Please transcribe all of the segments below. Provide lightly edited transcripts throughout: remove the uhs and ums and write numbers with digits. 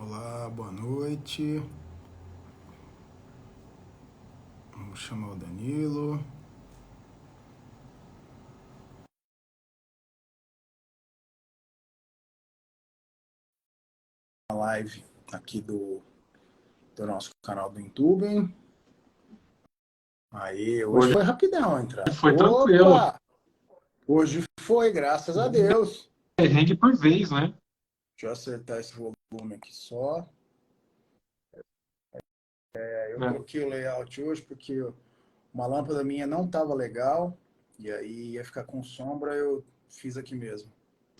Olá, boa noite. Vamos chamar o Danilo. A live aqui do nosso canal do YouTube. Aí, hoje foi rapidão a entrada. Foi tranquilo. Opa! Hoje foi, graças a Deus. Perrengue por vez, né? Deixa eu acertar esse volume aqui só. Eu troquei o layout hoje porque uma lâmpada minha não estava legal. E aí ia ficar com sombra, eu fiz aqui mesmo.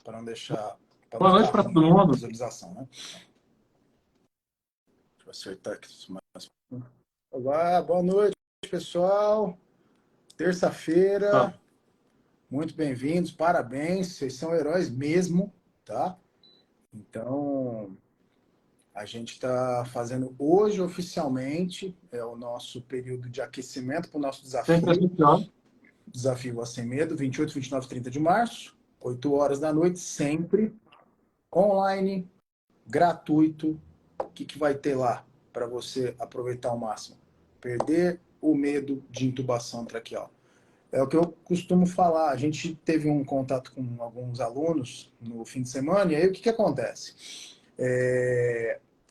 Para não deixar. Para não Boa noite ficar para todo ruim a mundo. visualização, né? Deixa eu acertar aqui mais. Olá, boa noite, pessoal. Terça-feira, muito bem-vindos, parabéns, vocês são heróis mesmo, tá? Então, a gente está fazendo hoje oficialmente o nosso período de aquecimento para o nosso Sempre desafio. assim, Desafio A Sem Medo, 28, 29 e 30 de março, 8 horas da noite, sempre online, gratuito. O que vai ter lá para você aproveitar ao máximo? Perder o medo de intubação traqueal. É o que eu costumo falar. A gente teve um contato com alguns alunos no fim de semana, e aí o que acontece?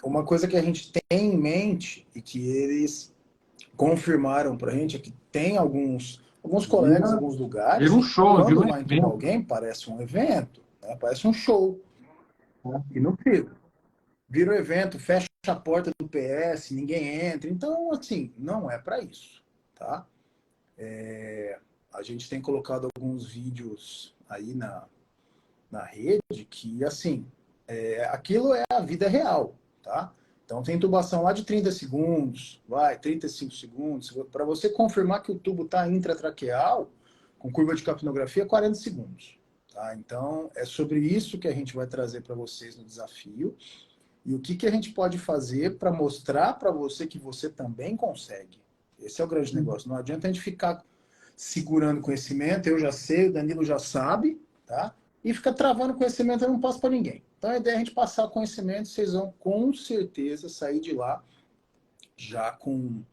Uma coisa que a gente tem em mente e que eles confirmaram para a gente é que tem alguns colegas, alguns lugares, vira um que show, vira quando um vai entubar evento. alguém, parece um evento, né? Parece um show. E não fica. Vira um evento, fecha a porta do PS, ninguém entra. Então, assim, não é para isso, tá? A gente tem colocado alguns vídeos aí na rede que, assim, aquilo é a vida real, tá? Então, tem intubação lá de 30 segundos, 35 segundos. Para você confirmar que o tubo está intratraqueal, com curva de capnografia, 40 segundos. Tá? Então, é sobre isso que a gente vai trazer para vocês no desafio. E o que a gente pode fazer para mostrar para você que você também consegue. Esse é o grande negócio. Não adianta a gente ficar segurando conhecimento, eu já sei, o Danilo já sabe, tá? E fica travando conhecimento, eu não passo para ninguém. Então a ideia é a gente passar o conhecimento, vocês vão com certeza sair de lá já com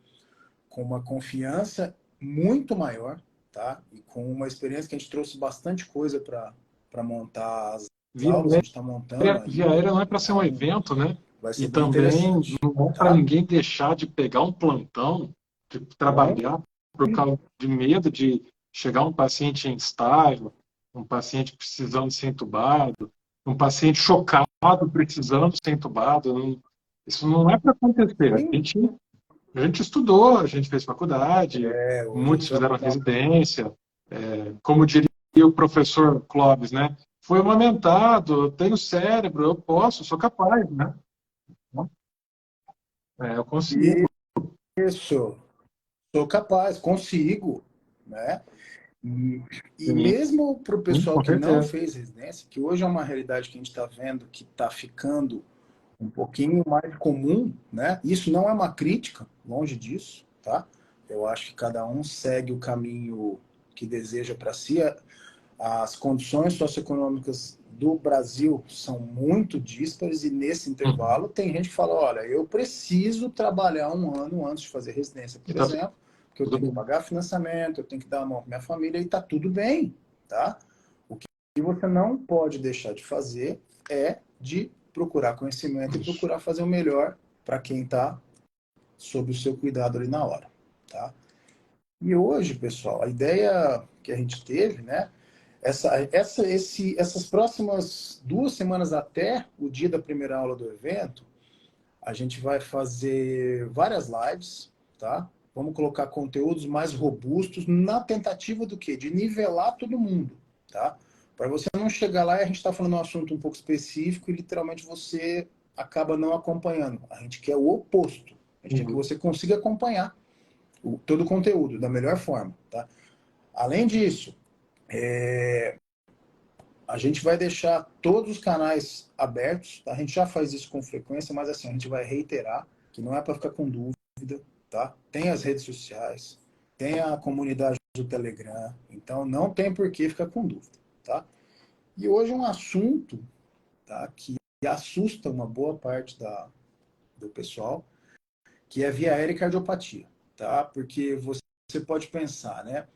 uma confiança muito maior, tá? E com uma experiência que a gente trouxe bastante coisa para montar as Via aulas, a gente está montando Via aí. Aérea não é para ser um Então, evento, né? vai E ser bem também interessante, não é para tá? ninguém deixar de pegar um plantão, de Bom, trabalhar por causa de medo de chegar um paciente em estágio, um paciente precisando ser entubado, um paciente chocado precisando ser entubado. Isso não é para acontecer. sim, A gente estudou, a gente fez faculdade, hoje a muitos gente vai fizeram botar. residência, como diria o professor Clóvis, né? Foi amamentado, eu tenho cérebro, eu posso, sou capaz, né? Eu consigo. Isso, sou capaz, consigo, né? E Sim, mesmo para o pessoal com que não certeza. fez residência, que hoje é uma realidade que a gente está vendo que está ficando um pouquinho mais comum, né? Isso não é uma crítica, longe disso, tá? Eu acho que cada um segue o caminho que deseja para si. As condições socioeconômicas do Brasil são muito díspares e nesse Uhum. intervalo tem gente que fala, olha, eu preciso trabalhar um ano antes de fazer residência, E por tá exemplo, porque eu tudo tenho que bem. pagar financiamento, eu tenho que dar a mão para minha família e tá tudo bem, tá? O que você não pode deixar de fazer é de procurar conhecimento e Isso. procurar fazer o melhor para quem está sob o seu cuidado ali na hora, tá? E hoje, pessoal, a ideia que a gente teve, né, essas próximas 2 semanas até o dia da primeira aula do evento, a gente vai fazer várias lives, tá? Vamos colocar conteúdos mais robustos na tentativa do quê? De nivelar todo mundo, tá? Para você não chegar lá e a gente está falando um assunto um pouco específico e literalmente você acaba não acompanhando. A gente quer o oposto. A gente quer que Uhum. você consiga acompanhar todo o conteúdo da melhor forma, tá? Além disso, a gente vai deixar todos os canais abertos, tá? A gente já faz isso com frequência, mas assim, a gente vai reiterar que não é para ficar com dúvida, tá? Tem as redes sociais, tem a comunidade do Telegram, então não tem por que ficar com dúvida, tá? E hoje um assunto, tá, que assusta uma boa parte do pessoal, que é via aérea e cardiopatia, tá? Porque você pode pensar, né?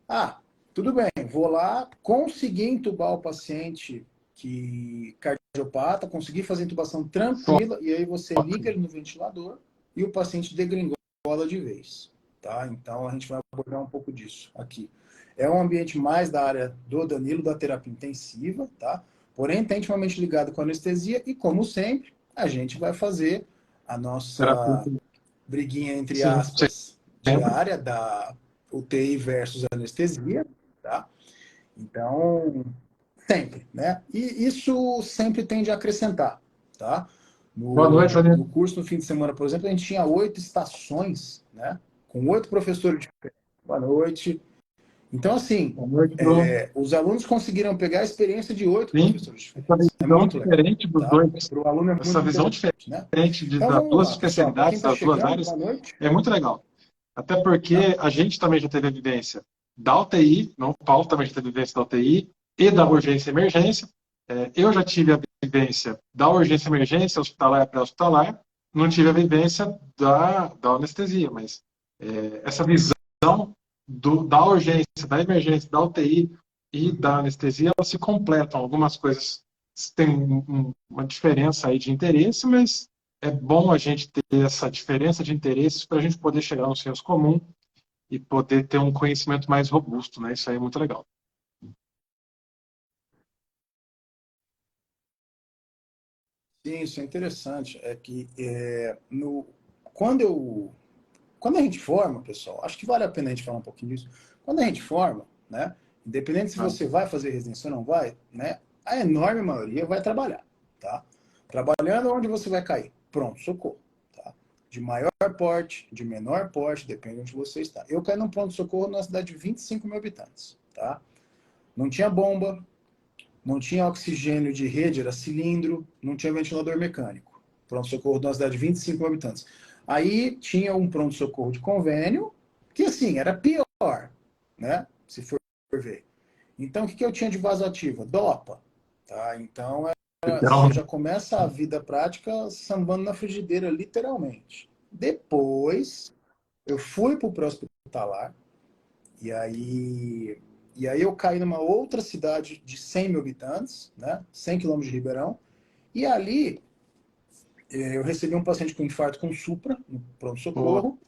Ah, tudo bem, vou lá, consegui intubar o paciente que cardiopata, consegui fazer intubação tranquila, e aí você liga ele no ventilador e o paciente degringola de vez, tá? Então a gente vai abordar um pouco disso aqui. É um ambiente mais da área do Danilo, da terapia intensiva, tá? Porém, está intimamente ligado com a anestesia e, como sempre, a gente vai fazer a nossa terapia. briguinha, entre Sim, aspas, sempre. diária da UTI versus anestesia, tá? Então, sempre, né? E isso sempre tende a acrescentar, tá? Boa noite, No Janine. curso, no fim de semana, por exemplo, a gente tinha 8 estações, né? Com 8 professores diferentes. Boa noite. Então, assim, Boa noite, Bruno. os alunos conseguiram pegar a experiência de 8 Sim, professores essa diferentes. É visão muito legal, diferente dos tá? dois, Para o aluno é essa muito visão interessante, né? diferente Então, das vamos duas lá, pessoal. Para quem especialidades, está das duas chegando, áreas, boa noite. é muito legal. Até porque Não? a gente também já teve a vivência da UTI, não, o Paulo também já teve a vivência da UTI e da urgência e emergência. Eu já tive a vivência da urgência e emergência, hospitalar e pré-hospitalar, não tive a vivência da anestesia, mas essa visão da urgência, da emergência, da UTI e da anestesia, elas se completam. Algumas coisas têm uma diferença aí de interesse, mas é bom a gente ter essa diferença de interesses para a gente poder chegar no senso comum e poder ter um conhecimento mais robusto, né? Isso aí é muito legal. Sim, isso é interessante. É que quando eu, quando a gente forma, pessoal, acho que vale a pena a gente falar um pouquinho disso. Quando a gente forma, né? Independente se Né? você vai fazer residência ou não vai, né? A enorme maioria vai trabalhar, tá? Trabalhando onde você vai cair. Pronto, socorro, tá? De maior porte, de menor porte, depende de onde você está. Eu caí num pronto-socorro numa cidade de 25 mil habitantes, tá? Não tinha bomba, não tinha oxigênio de rede, era cilindro, não tinha ventilador mecânico. Pronto-socorro de uma cidade de 25 mil habitantes. Aí tinha um pronto-socorro de convênio, que assim, era pior, né? Se for ver. Então, o que eu tinha de vasoativa? DOPA. Tá? Então, você Então, já começa a vida prática sambando na frigideira, literalmente. Depois, eu fui para o pré-hospitalar, e aí, eu caí numa outra cidade de 100 mil habitantes, né? 100 quilômetros de Ribeirão, e ali eu recebi um paciente com infarto com supra, no boa. pronto-socorro.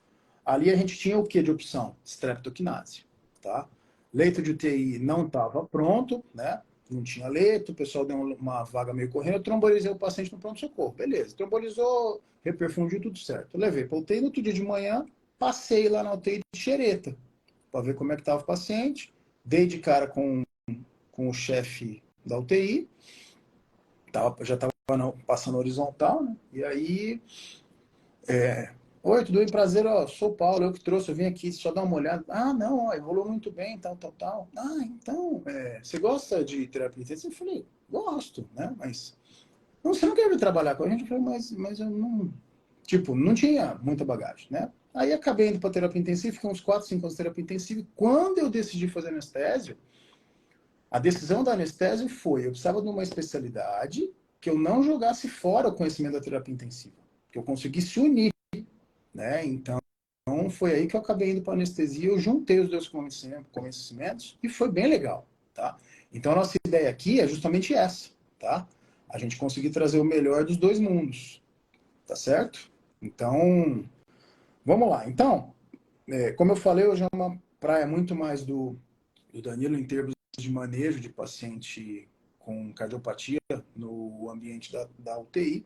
Ali a gente tinha o que de opção? Streptokinase, tá? Leito de UTI não estava pronto, né? Não tinha leito, o pessoal deu uma vaga meio correndo, eu trombolizei o paciente no pronto-socorro. Beleza, trombolizou, reperfundiu, tudo certo. Eu levei para UTI no outro dia de manhã, passei lá na UTI de xereta, para ver como é que estava o paciente. Dei de cara com o chefe da UTI, já estava passando horizontal, né? E aí oi, tudo bem? Prazer, ó, sou o Paulo, eu que trouxe, eu vim aqui só dar uma olhada. Ah, não, ó, evoluiu muito bem, tal, tal, tal. Ah, então, você gosta de terapia intensiva? Eu falei, gosto, né? Mas não, você não quer vir trabalhar com a gente? Eu falei, mas eu não, tipo, não tinha muita bagagem, né? Aí acabei indo para terapia intensiva, fiquei uns 4, 5 anos de terapia intensiva. E quando eu decidi fazer anestésio, a decisão da anestésio foi, eu precisava de uma especialidade que eu não jogasse fora o conhecimento da terapia intensiva, que eu conseguisse unir, né? Então, foi aí que eu acabei indo para anestesia, eu juntei os dois conhecimentos e foi bem legal, tá? Então a nossa ideia aqui é justamente essa, tá? A gente conseguir trazer o melhor dos dois mundos, tá certo? Então, vamos lá. Então, como eu falei, hoje é uma praia muito mais do Danilo em termos de manejo de paciente com cardiopatia no ambiente da UTI.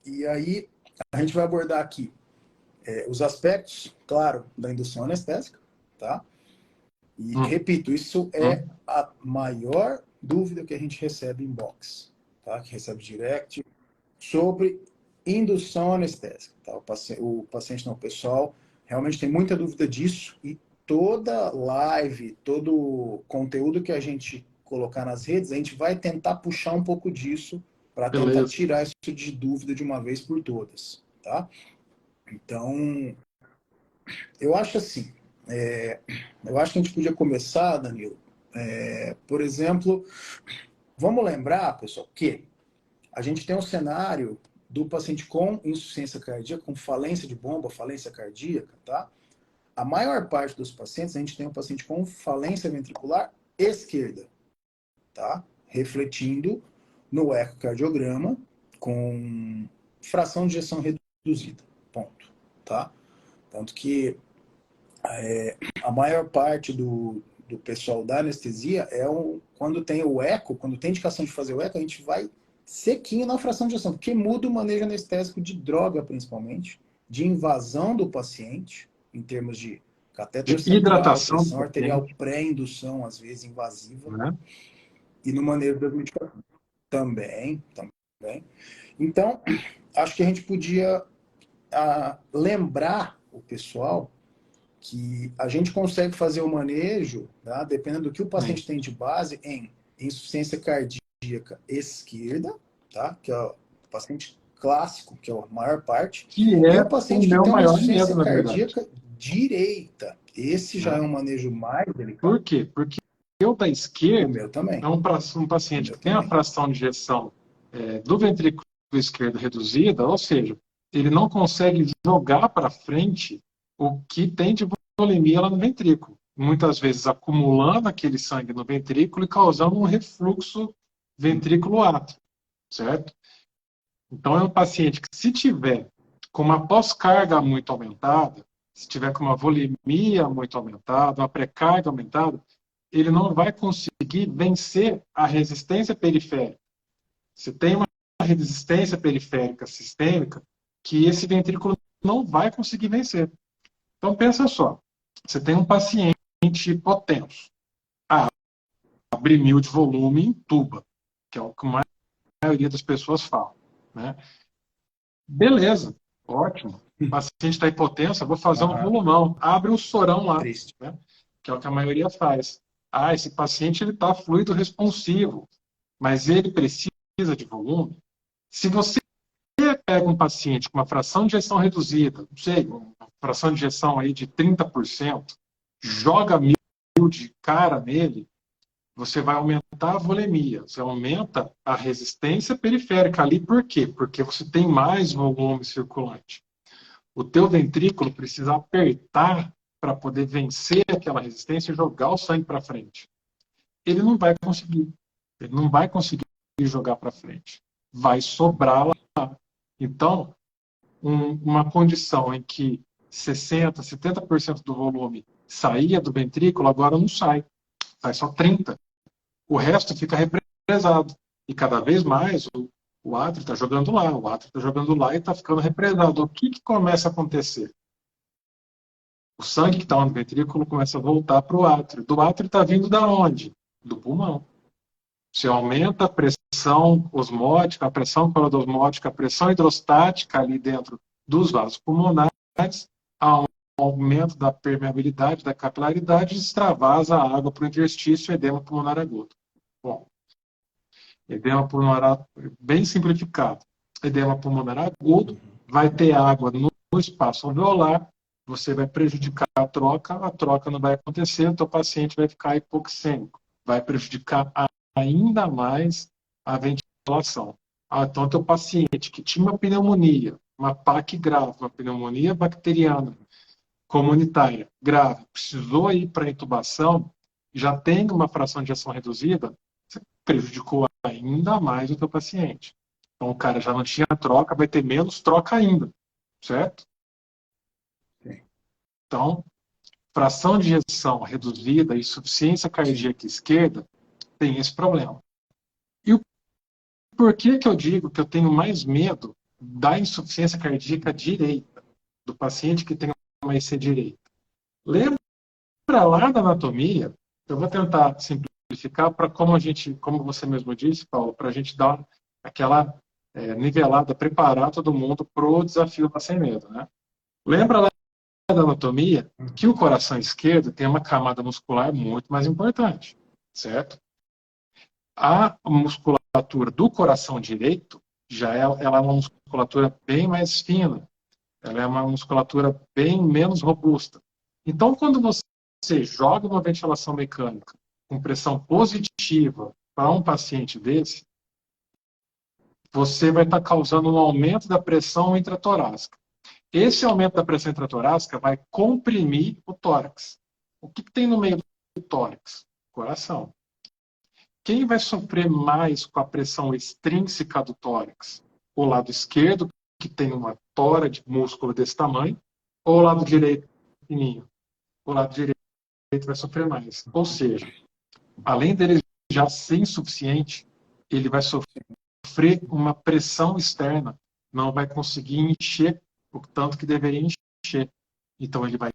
E aí a gente vai abordar aqui os aspectos, claro, da indução anestésica, tá? E, Hum, repito, isso é hum. a maior dúvida que a gente recebe em box, tá? Que recebe direct sobre indução anestésica, tá? O paciente não, o pessoal realmente tem muita dúvida disso e toda live, todo conteúdo que a gente colocar nas redes, a gente vai tentar puxar um pouco disso para tentar Beleza. tirar isso de dúvida de uma vez por todas, tá? Então, eu acho assim, eu acho que a gente podia começar, Danilo, por exemplo, vamos lembrar, pessoal, que a gente tem um cenário do paciente com insuficiência cardíaca, com falência de bomba, falência cardíaca, tá? A maior parte dos pacientes, a gente tem um paciente com falência ventricular esquerda, tá? Refletindo no ecocardiograma com fração de ejeção reduzida, ponto, tá? Tanto que a maior parte do pessoal da anestesia quando tem o eco, quando tem indicação de fazer o eco, a gente vai sequinho na fração de ejeção, porque muda o manejo anestésico de droga, principalmente, de invasão do paciente, em termos de catéter De central, hidratação do pressão arterial paciente, pré-indução, às vezes invasiva, né? e no manejo das medicações. Também. Então, acho que a gente podia lembrar o pessoal que a gente consegue fazer o manejo, tá, dependendo do que o paciente tem de base, em insuficiência cardíaca esquerda, tá, que é o paciente clássico, que é a maior parte, Que e é o o paciente que meu tem uma maior insuficiência medo, na verdade. cardíaca direita. Esse já Né? é um manejo mais Por delicado. quê? Porque eu da O esquerda meu também. é um O paciente meu que tem a também. fração de ejeção do ventrículo esquerdo reduzida, ou seja, ele não consegue jogar para frente o que tem de volemia lá no ventrículo. Muitas vezes acumulando aquele sangue no ventrículo e causando um refluxo ventrículo-átrio, certo? Então é um paciente que, se tiver com uma pós-carga muito aumentada, se tiver com uma volemia muito aumentada, uma pré-carga aumentada, ele não vai conseguir vencer a resistência periférica. Você tem uma resistência periférica sistêmica que esse ventrículo não vai conseguir vencer. Então pensa só, você tem um paciente hipotenso, abre 1000 de volume em tuba, que é o que a maioria das pessoas fala, né? Beleza, ótimo. O paciente está hipotenso, eu vou fazer um Aham. volumão. Abre o sorão lá, Triste. né? Que é o que a maioria faz. Ah, esse paciente está fluido responsivo, mas ele precisa de volume. Se você pega um paciente com uma fração de ejeção reduzida, não sei, uma fração de ejeção aí de 30%, joga 1000 de cara nele, você vai aumentar a volemia, você aumenta a resistência periférica ali. Por quê? Porque você tem mais volume circulante. O teu ventrículo precisa apertar para poder vencer aquela resistência e jogar o sangue para frente. Ele não vai conseguir. Ele não vai conseguir jogar para frente. Vai sobrar lá. Então, uma condição em que 60%, 70% do volume saía do ventrículo, agora não sai. Sai só 30%. O resto fica represado. E cada vez mais o átrio está jogando lá, o átrio está jogando lá e está ficando represado. O que começa a acontecer? O sangue que está no ventrículo começa a voltar para o átrio. Do átrio está vindo da onde? Do pulmão. Você aumenta a pressão osmótica, a pressão coladosmótica, a pressão hidrostática ali dentro dos vasos pulmonares, há um aumento da permeabilidade, da capilaridade, e extravasa a água para o interstício e edema pulmonar agudo. Bom, edema pulmonar, bem simplificado, edema pulmonar agudo, vai ter água no espaço alveolar, você vai prejudicar a troca não vai acontecer, o teu paciente vai ficar hipoxêmico, vai prejudicar ainda mais a ventilação. Então, o teu paciente que tinha uma pneumonia, uma PAC grave, uma pneumonia bacteriana comunitária grave, precisou ir para intubação, já tem uma fração de ejeção reduzida, você prejudicou ainda mais o teu paciente. Então, o cara já não tinha troca, vai ter menos troca ainda, certo? Sim. Então, fração de ejeção reduzida e insuficiência cardíaca esquerda tem esse problema. E por que eu digo que eu tenho mais medo da insuficiência cardíaca direita, do paciente que tem uma IC direita? Lembra lá da anatomia, eu vou tentar simplificar para como você mesmo disse, Paulo, para a gente dar aquela nivelada, preparar todo mundo para o desafio da sem medo, né? Lembra lá da anatomia que o coração esquerdo tem uma camada muscular muito mais importante, certo? A musculatura do coração direito ela é uma musculatura bem mais fina, ela é uma musculatura bem menos robusta. Então, quando você joga uma ventilação mecânica com pressão positiva para um paciente desse, você vai estar causando um aumento da pressão intratorácica. Esse aumento da pressão intratorácica vai comprimir o tórax. O que tem no meio do tórax? Coração. Quem vai sofrer mais com a pressão extrínseca do tórax? O lado esquerdo, que tem uma tora de músculo desse tamanho, ou o lado direito, pequenininho? O lado direito vai sofrer mais. Ou seja, além dele já ser insuficiente, ele vai sofrer uma pressão externa, não vai conseguir encher o tanto que deveria encher. Então ele vai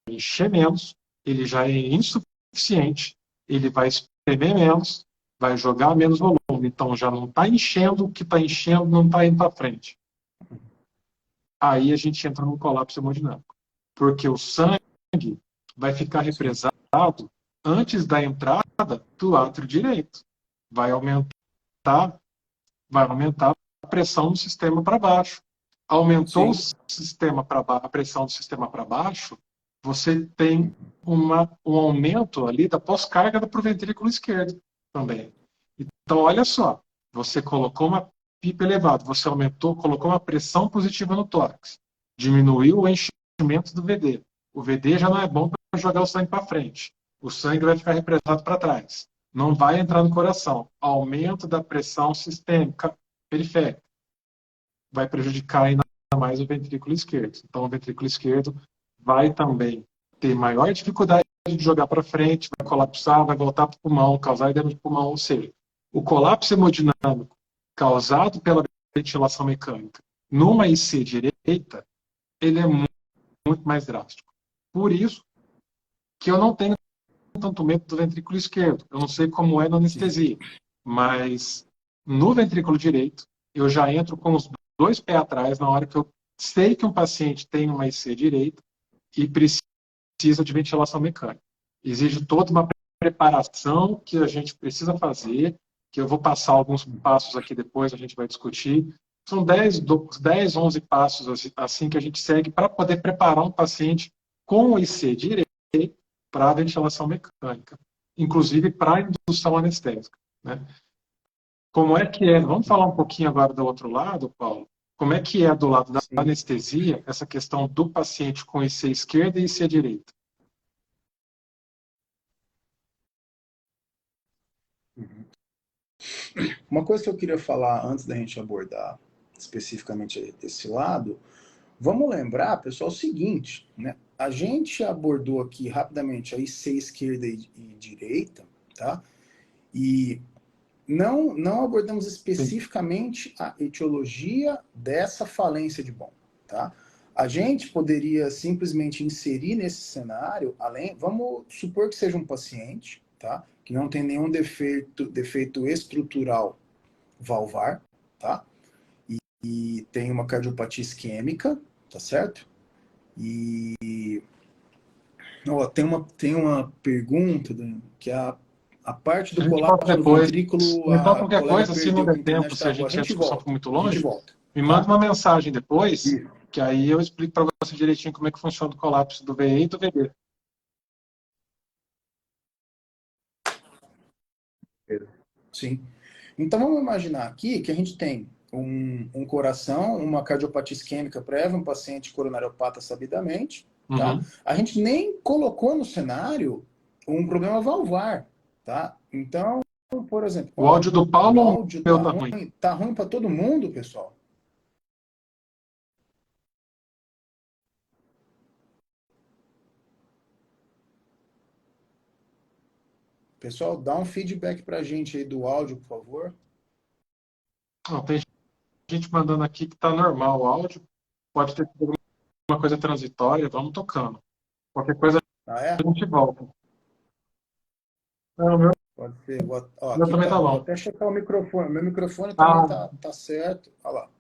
encher menos, ele já é insuficiente, ele vai espremer menos, vai jogar menos volume. Então já não está enchendo, o que está enchendo não está indo para frente. Aí a gente entra num colapso hemodinâmico. Porque o sangue vai ficar represado antes da entrada do átrio direito. Vai aumentar a pressão do sistema para baixo. Aumentou a pressão do sistema para baixo, você tem um aumento ali da pós-carga para o ventrículo esquerdo também. Então, olha só, você colocou uma pipa elevada, você colocou uma pressão positiva no tórax, diminuiu o enchimento do VD. O VD já não é bom para jogar o sangue para frente. O sangue vai ficar represado para trás. Não vai entrar no coração. Aumento da pressão sistêmica periférica. Vai prejudicar ainda mais o ventrículo esquerdo. Então, o ventrículo esquerdo vai também ter maior dificuldade de jogar para frente, vai colapsar, vai voltar para o pulmão, causar edema de pulmão. Ou seja, o colapso hemodinâmico causado pela ventilação mecânica numa IC direita, ele é muito mais drástico. Por isso que eu não tenho tanto medo do ventrículo esquerdo. Eu não sei como é na anestesia, mas no ventrículo direito, eu já entro com os dois pés atrás na hora que eu sei que um paciente tem uma IC direita e precisa de ventilação mecânica. Exige toda uma preparação que a gente precisa fazer, que eu vou passar alguns passos aqui depois, a gente vai discutir. São 10, 11 passos assim que a gente segue para poder preparar um paciente com o IC direito para a ventilação mecânica, inclusive para a indução anestésica. Né? Como é que é? Vamos falar um pouquinho agora do outro lado, Paulo? Como é que é do lado da anestesia essa questão do paciente com IC esquerda e IC direita? Uma coisa que eu queria falar antes da gente abordar especificamente esse lado, vamos lembrar, pessoal, o seguinte, né? A gente abordou aqui rapidamente a IC esquerda e direita, tá? E não abordamos especificamente a etiologia dessa falência de bom, tá? A gente poderia simplesmente inserir nesse cenário, vamos supor que seja um paciente, tá? Que não tem nenhum defeito estrutural valvar, tá? E tem uma cardiopatia isquêmica, tá certo? E ó, tem uma pergunta que a parte do colapso no ventrículo, me fala a qualquer colega coisa, se não perdeu que a der tempo, internet se a travou. A gente a gente discussão for volta, muito a gente longe, volta. me Tá? manda uma mensagem depois, Isso. que aí eu explico para você direitinho como é que funciona o colapso do VE e do VD. Sim. Então vamos imaginar aqui que a gente tem um coração, uma cardiopatia isquêmica prévia, um paciente coronariopata sabidamente, tá? A gente nem colocou no cenário um problema valvar, tá? Então, por exemplo, o áudio do Paulo o ou áudio o meu tá ruim? Tá ruim para todo mundo, pessoal. Pessoal, dá um feedback pra gente aí do áudio, por favor. Não, tem gente mandando aqui que tá normal o áudio. Pode ter alguma coisa transitória, vamos tocando. Qualquer coisa a gente volta. Não, meu, Pode ser. Ó, meu aqui também tá vou bom. até checar o microfone. Meu microfone também tá certo. Olha lá.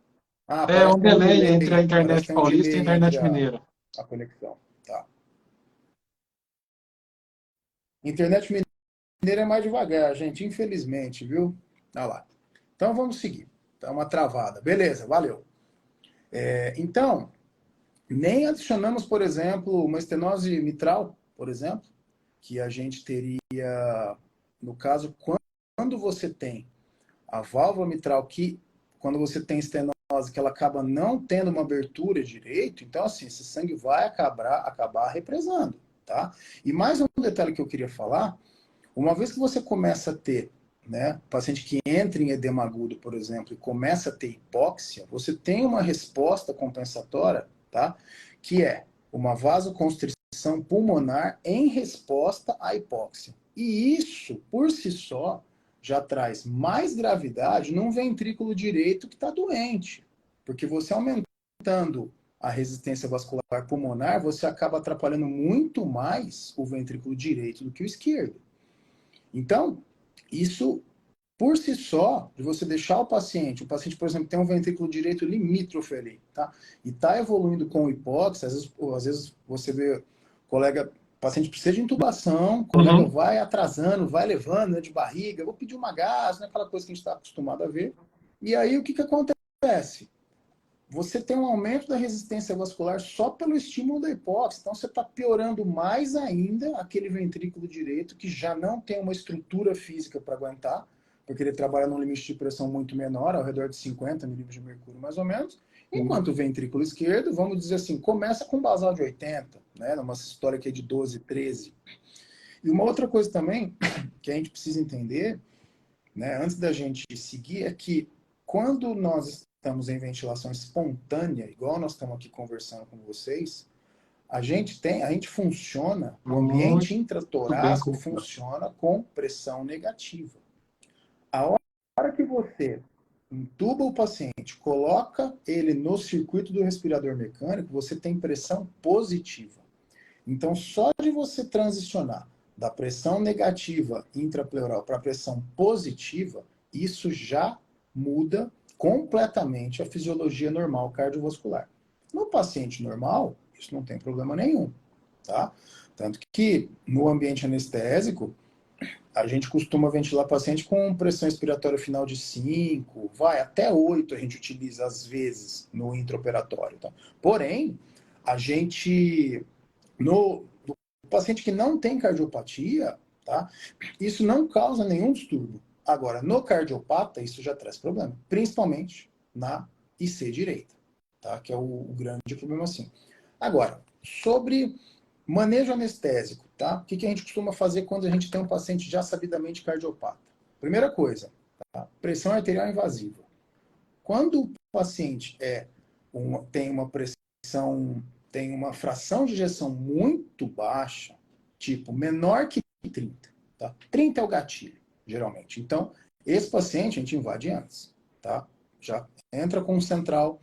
É Parece um que tem delay delay. entre a Parece que internet tem um paulista e a delay entre internet mineira. a conexão. Tá. Internet mineira é mais devagar, gente, infelizmente, viu? Olha lá. Então vamos seguir. Tá uma travada. Beleza, valeu. Então, nem adicionamos, por exemplo, uma estenose mitral, por exemplo, que a gente teria, no caso, quando você tem a válvula mitral que quando você tem estenose que ela acaba não tendo uma abertura direito, então assim, esse sangue vai acabar represando, tá? E mais um detalhe que eu queria falar, uma vez que você começa a ter, né, paciente que entra em edema agudo, por exemplo, e começa a ter hipóxia, você tem uma resposta compensatória, tá? Que é uma vasoconstrição pulmonar em resposta à hipóxia. E isso, por si só, já traz mais gravidade num ventrículo direito que está doente. Porque você aumentando a resistência vascular pulmonar, você acaba atrapalhando muito mais o ventrículo direito do que o esquerdo. Então, isso, por si só, de você deixar o paciente, por exemplo, tem um ventrículo direito limítrofe ali, tá? E está evoluindo com hipóxia, às vezes você vê colega, paciente precisa de intubação, o colega vai atrasando, vai levando, né, de barriga, vou pedir uma gás, né, aquela coisa que a gente está acostumado a ver. E aí, o que acontece? Você tem um aumento da resistência vascular só pelo estímulo da hipóxia. Então, você está piorando mais ainda aquele ventrículo direito que já não tem uma estrutura física para aguentar, porque ele trabalha num limite de pressão muito menor, ao redor de 50 milímetros de mercúrio, mais ou menos. Enquanto o ventrículo esquerdo, vamos dizer assim, começa com basal de 80, né? Numa história aqui de 12, 13. E uma outra coisa também que a gente precisa entender, né, antes da gente seguir, é que quando nós estamos em ventilação espontânea, igual nós estamos aqui conversando com vocês, a gente funciona, o ambiente intratorácico funciona com pressão negativa. A hora que você intuba o paciente, coloca ele no circuito do respirador mecânico, você tem pressão positiva. Então, só de você transicionar da pressão negativa intrapleural para a pressão positiva, isso já muda completamente a fisiologia normal cardiovascular. No paciente normal, isso não tem problema nenhum, tá? Tanto que no ambiente anestésico, a gente costuma ventilar paciente com pressão expiratória final de 5, vai até 8 a gente utiliza às vezes no intraoperatório, tá? Porém, a gente no paciente que não tem cardiopatia, tá? Isso não causa nenhum distúrbio. Agora, no cardiopata, isso já traz problema, principalmente na IC direita, tá? Que é o grande problema, assim. Agora, sobre manejo anestésico, tá? O que a gente costuma fazer quando a gente tem um paciente já sabidamente cardiopata? Primeira coisa, tá? Pressão arterial invasiva. Quando o paciente tem uma pressão, tem uma fração de ejeção muito baixa, tipo menor que 30, tá? 30 é o gatilho, geralmente. Então, esse paciente a gente invade antes, tá? Já entra com o central,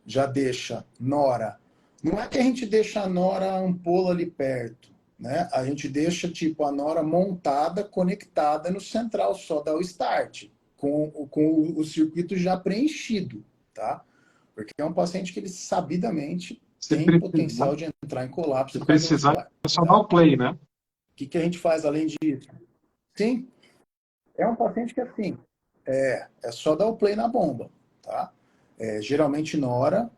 já deixa nora. Não é que a gente deixa a nora ampola ali perto, né? A gente deixa tipo a nora montada, conectada no central, só dá o start, com o circuito já preenchido, tá? Porque é um paciente que ele sabidamente tem potencial de entrar em colapso cardiovascular. É só dar o play, né? O que a gente faz além disso? Sim, é um paciente que assim, é só dar o play na bomba, tá? Geralmente nora.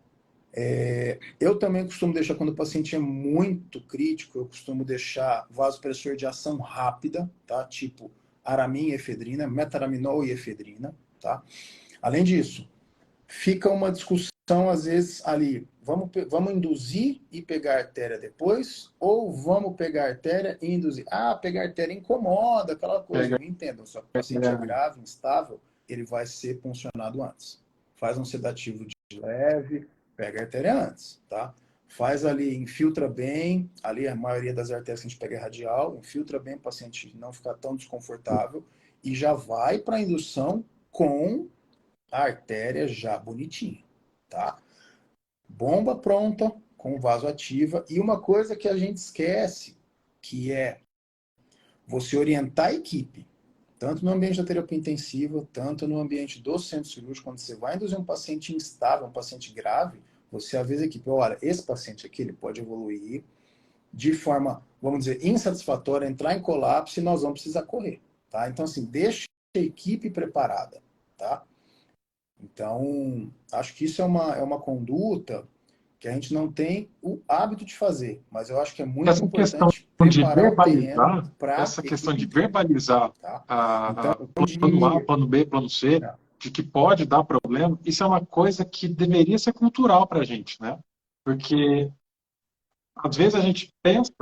Eu também costumo deixar, quando o paciente é muito crítico, eu costumo deixar vasopressor de ação rápida, tá? Tipo aramin e efedrina, metaraminol e efedrina, tá? Além disso, fica uma discussão, às vezes, ali, vamos induzir e pegar artéria depois, ou vamos pegar artéria e induzir? Ah, pegar artéria incomoda, aquela coisa, me entendam, só que o paciente é grave, instável, ele vai ser puncionado antes. Faz um sedativo de leve, pega a artéria antes, tá? Faz ali, infiltra bem, ali a maioria das artérias que a gente pega é radial, infiltra bem para o paciente não ficar tão desconfortável, e já vai para a indução com a artéria já bonitinha, tá? Bomba pronta, com vaso ativa. E uma coisa que a gente esquece, que é você orientar a equipe, tanto no ambiente da terapia intensiva, tanto no ambiente do centro cirúrgico, quando você vai induzir um paciente instável, um paciente grave, você avisa a equipe, olha, esse paciente aqui, ele pode evoluir de forma, vamos dizer, insatisfatória, entrar em colapso e nós vamos precisar correr, tá? Então, assim, deixa a equipe preparada, tá? Então, acho que isso é uma conduta que a gente não tem o hábito de fazer, mas eu acho que é muito importante preparar o terreno para essa questão de verbalizar tá? o plano A, plano B, plano C, de que pode dar problema, isso é uma coisa que deveria ser cultural para a gente, né? Porque às vezes a gente pensa,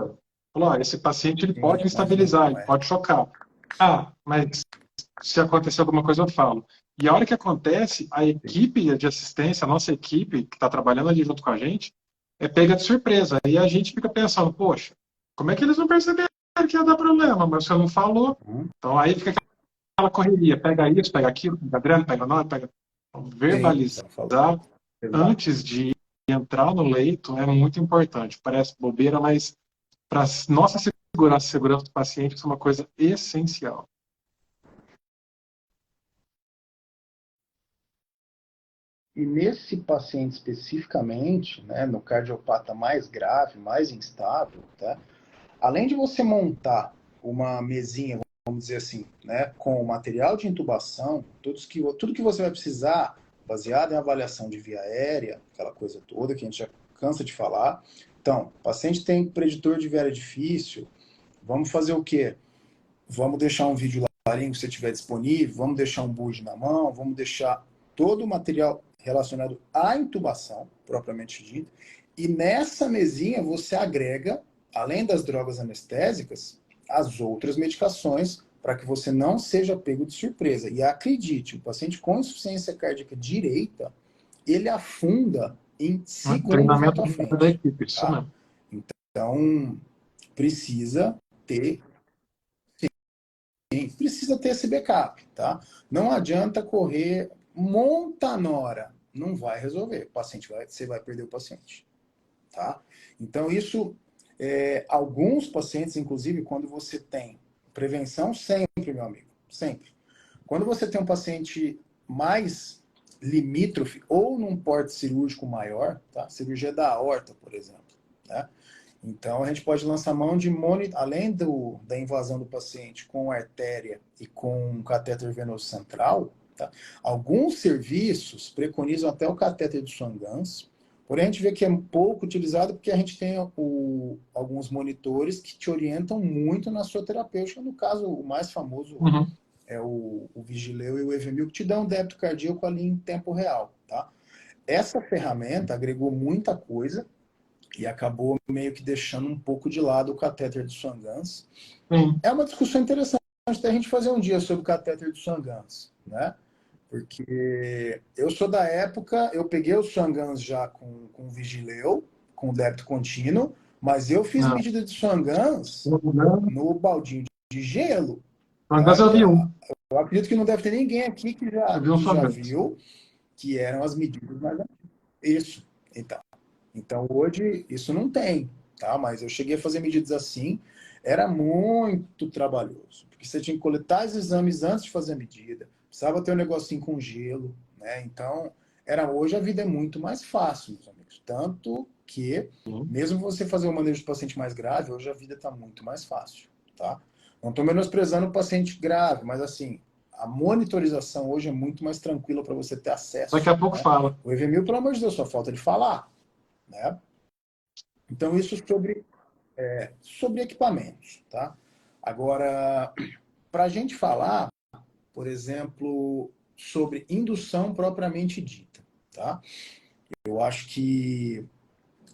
fala, esse paciente ele Sim, pode mas instabilizar, não ele é. pode chocar. Ah, mas se acontecer alguma coisa eu falo. E a hora que acontece, a equipe de assistência, a nossa equipe que está trabalhando ali junto com a gente, é pega de surpresa. E a gente fica pensando, poxa, como é que eles não perceberam que ia dar problema? Mas você não falou. Então aí fica aquela correria, pega isso, pega aquilo, pega Adriano, pega nós, pega. Então, Sim, verbalizar você falou. Exato. antes de entrar no leito é muito importante. Parece bobeira, mas para nossa segurança, segurança do paciente, isso é uma coisa essencial. E nesse paciente especificamente, né, no cardiopata mais grave, mais instável, tá? Além de você montar uma mesinha, vamos dizer assim, né, com material de intubação, tudo que você vai precisar, baseado em avaliação de via aérea, aquela coisa toda que a gente já cansa de falar. Então, o paciente tem preditor de via aérea difícil, vamos fazer o quê? Vamos deixar um vídeo laringo se tiver disponível, vamos deixar um buje na mão, vamos deixar todo o material relacionado à intubação, propriamente dito. E nessa mesinha você agrega, além das drogas anestésicas, as outras medicações para que você não seja pego de surpresa. E acredite, o paciente com insuficiência cardíaca direita, ele afunda em segundos na Treinamento tua da frente. equipe, isso Tá? mesmo. Então, precisa ter precisa ter esse backup, tá? Não adianta correr monta nora, não vai resolver. Você vai perder o paciente, tá? Então isso, alguns pacientes, inclusive, quando você tem prevenção sempre, meu amigo, sempre. Quando você tem um paciente mais limítrofe ou num porte cirúrgico maior, tá? Cirurgia da aorta, por exemplo, né? Então, a gente pode lançar mão de além da invasão do paciente com artéria e com catéter venoso central, tá? Alguns serviços preconizam até o catéter de Swan-Ganz, porém a gente vê que é pouco utilizado porque a gente tem alguns monitores que te orientam muito na sua terapêutica. No caso, o mais famoso é o Vigileu e o Evemil, que te dão um débito cardíaco ali em tempo real, tá? Essa ferramenta agregou muita coisa, e acabou meio que deixando um pouco de lado o catéter de Swan-Ganz. Sim. É uma discussão interessante a gente fazer um dia sobre o catéter de Swan-Ganz, né? Porque eu sou da época, eu peguei o Swan-Ganz já com Vigileu, com débito contínuo, mas eu fiz Não. medida de Swan-Ganz no baldinho de gelo. Mas eu vi um. Eu acredito que não deve ter ninguém aqui Eu vi um que já Swan-Ganz. viu que eram as medidas mais antigas. Isso. Então, hoje, isso não tem, tá? Mas eu cheguei a fazer medidas assim, era muito trabalhoso, porque você tinha que coletar os exames antes de fazer a medida, precisava ter um negocinho com gelo, né? Então, hoje a vida é muito mais fácil, meus amigos. Tanto que, mesmo você fazer o manejo do paciente mais grave, hoje a vida está muito mais fácil, tá? Não estou menosprezando o paciente grave, mas assim, a monitorização hoje é muito mais tranquila para você ter Daqui acesso, a pouco né? fala. O EVMil, pelo amor de Deus, só falta de falar, né? Então, isso sobre equipamentos, tá? Agora, para a gente falar, por exemplo, sobre indução propriamente dita, tá? Eu acho que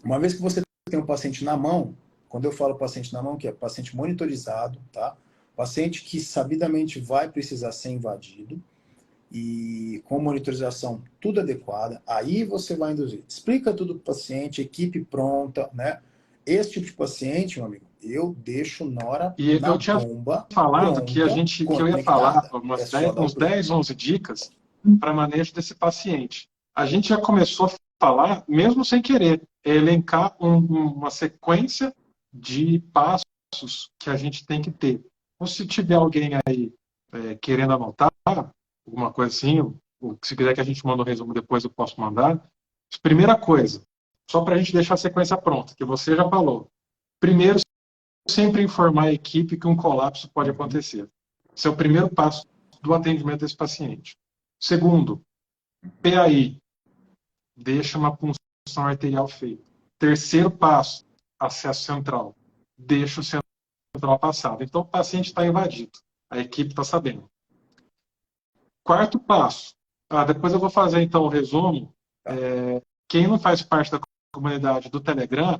uma vez que você tem um paciente na mão, quando eu falo paciente na mão, que é paciente monitorizado, tá? Paciente que sabidamente vai precisar ser invadido e com monitorização tudo adequada, aí você vai induzir. Explica tudo para o paciente, equipe pronta, né? Esse tipo de paciente, meu amigo, eu deixo E na eu tinha bomba, falado pronta, que eu ia falar conectada. É só dar o uns play. 10, 11 dicas para manejo desse paciente. A gente já começou a falar, mesmo sem querer, elencar uma sequência de passos que a gente tem que ter. Ou se tiver alguém aí querendo anotar, alguma coisa assim, ou se quiser que a gente mande um resumo depois, eu posso mandar. Primeira coisa, só para a gente deixar a sequência pronta, que você já falou. Primeiro, sempre informar a equipe que um colapso pode acontecer. Esse é o primeiro passo do atendimento desse paciente. Segundo, PAI, deixa uma punção arterial feita. Terceiro passo, acesso central, deixa o central passado. Então, o paciente está invadido, a equipe está sabendo. Quarto passo, Depois eu vou fazer, então, o resumo. Tá. Quem não faz parte da comunidade do Telegram,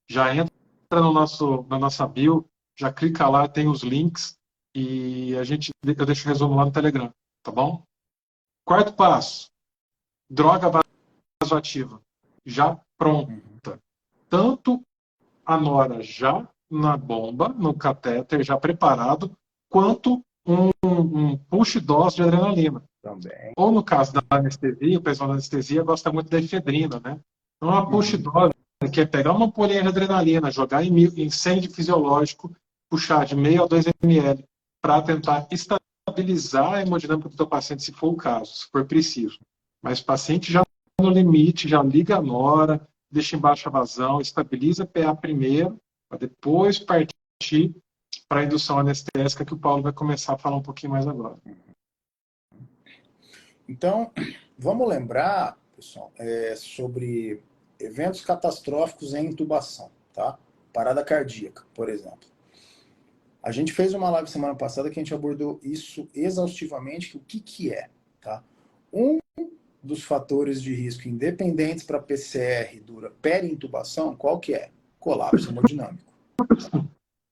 já entra na nossa bio, já clica lá, tem os links e eu deixo o resumo lá no Telegram, tá bom? Quarto passo, droga vasoativa, já pronta. Tanto a nora já na bomba, no catéter, já preparado, quanto um push dose de adrenalina. Também. Ou no caso da anestesia, o pessoal da anestesia gosta muito da efedrina, né? Então, uma push dose, que é pegar uma ampolinha de adrenalina, jogar em sangue fisiológico, puxar de meio a 2 ml, para tentar estabilizar a hemodinâmica do teu paciente, se for o caso, se for preciso. Mas o paciente já no limite, já liga a nora, deixa em baixa vazão, estabiliza a PA primeiro, para depois partir para a indução anestésica, que o Paulo vai começar a falar um pouquinho mais agora. Então, vamos lembrar, pessoal, sobre eventos catastróficos em intubação, tá? Parada cardíaca, por exemplo. A gente fez uma live semana passada que a gente abordou isso exaustivamente, o que é, tá? Um dos fatores de risco independentes para PCR dura peri-intubação, qual que é? Colapso hemodinâmico.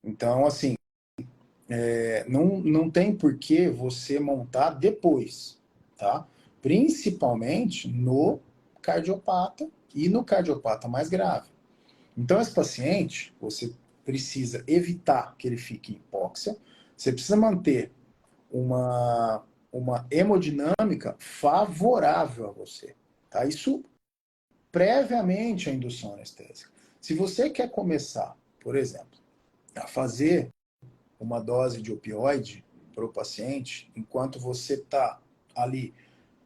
Então, assim, não tem por que você montar depois, tá? Principalmente no cardiopata e no cardiopata mais grave. Então, esse paciente, você precisa evitar que ele fique em hipóxia, você precisa manter uma hemodinâmica favorável a você, tá? Isso previamente à indução anestésica. Se você quer começar, por exemplo, a fazer uma dose de opioide para o paciente, enquanto você está ali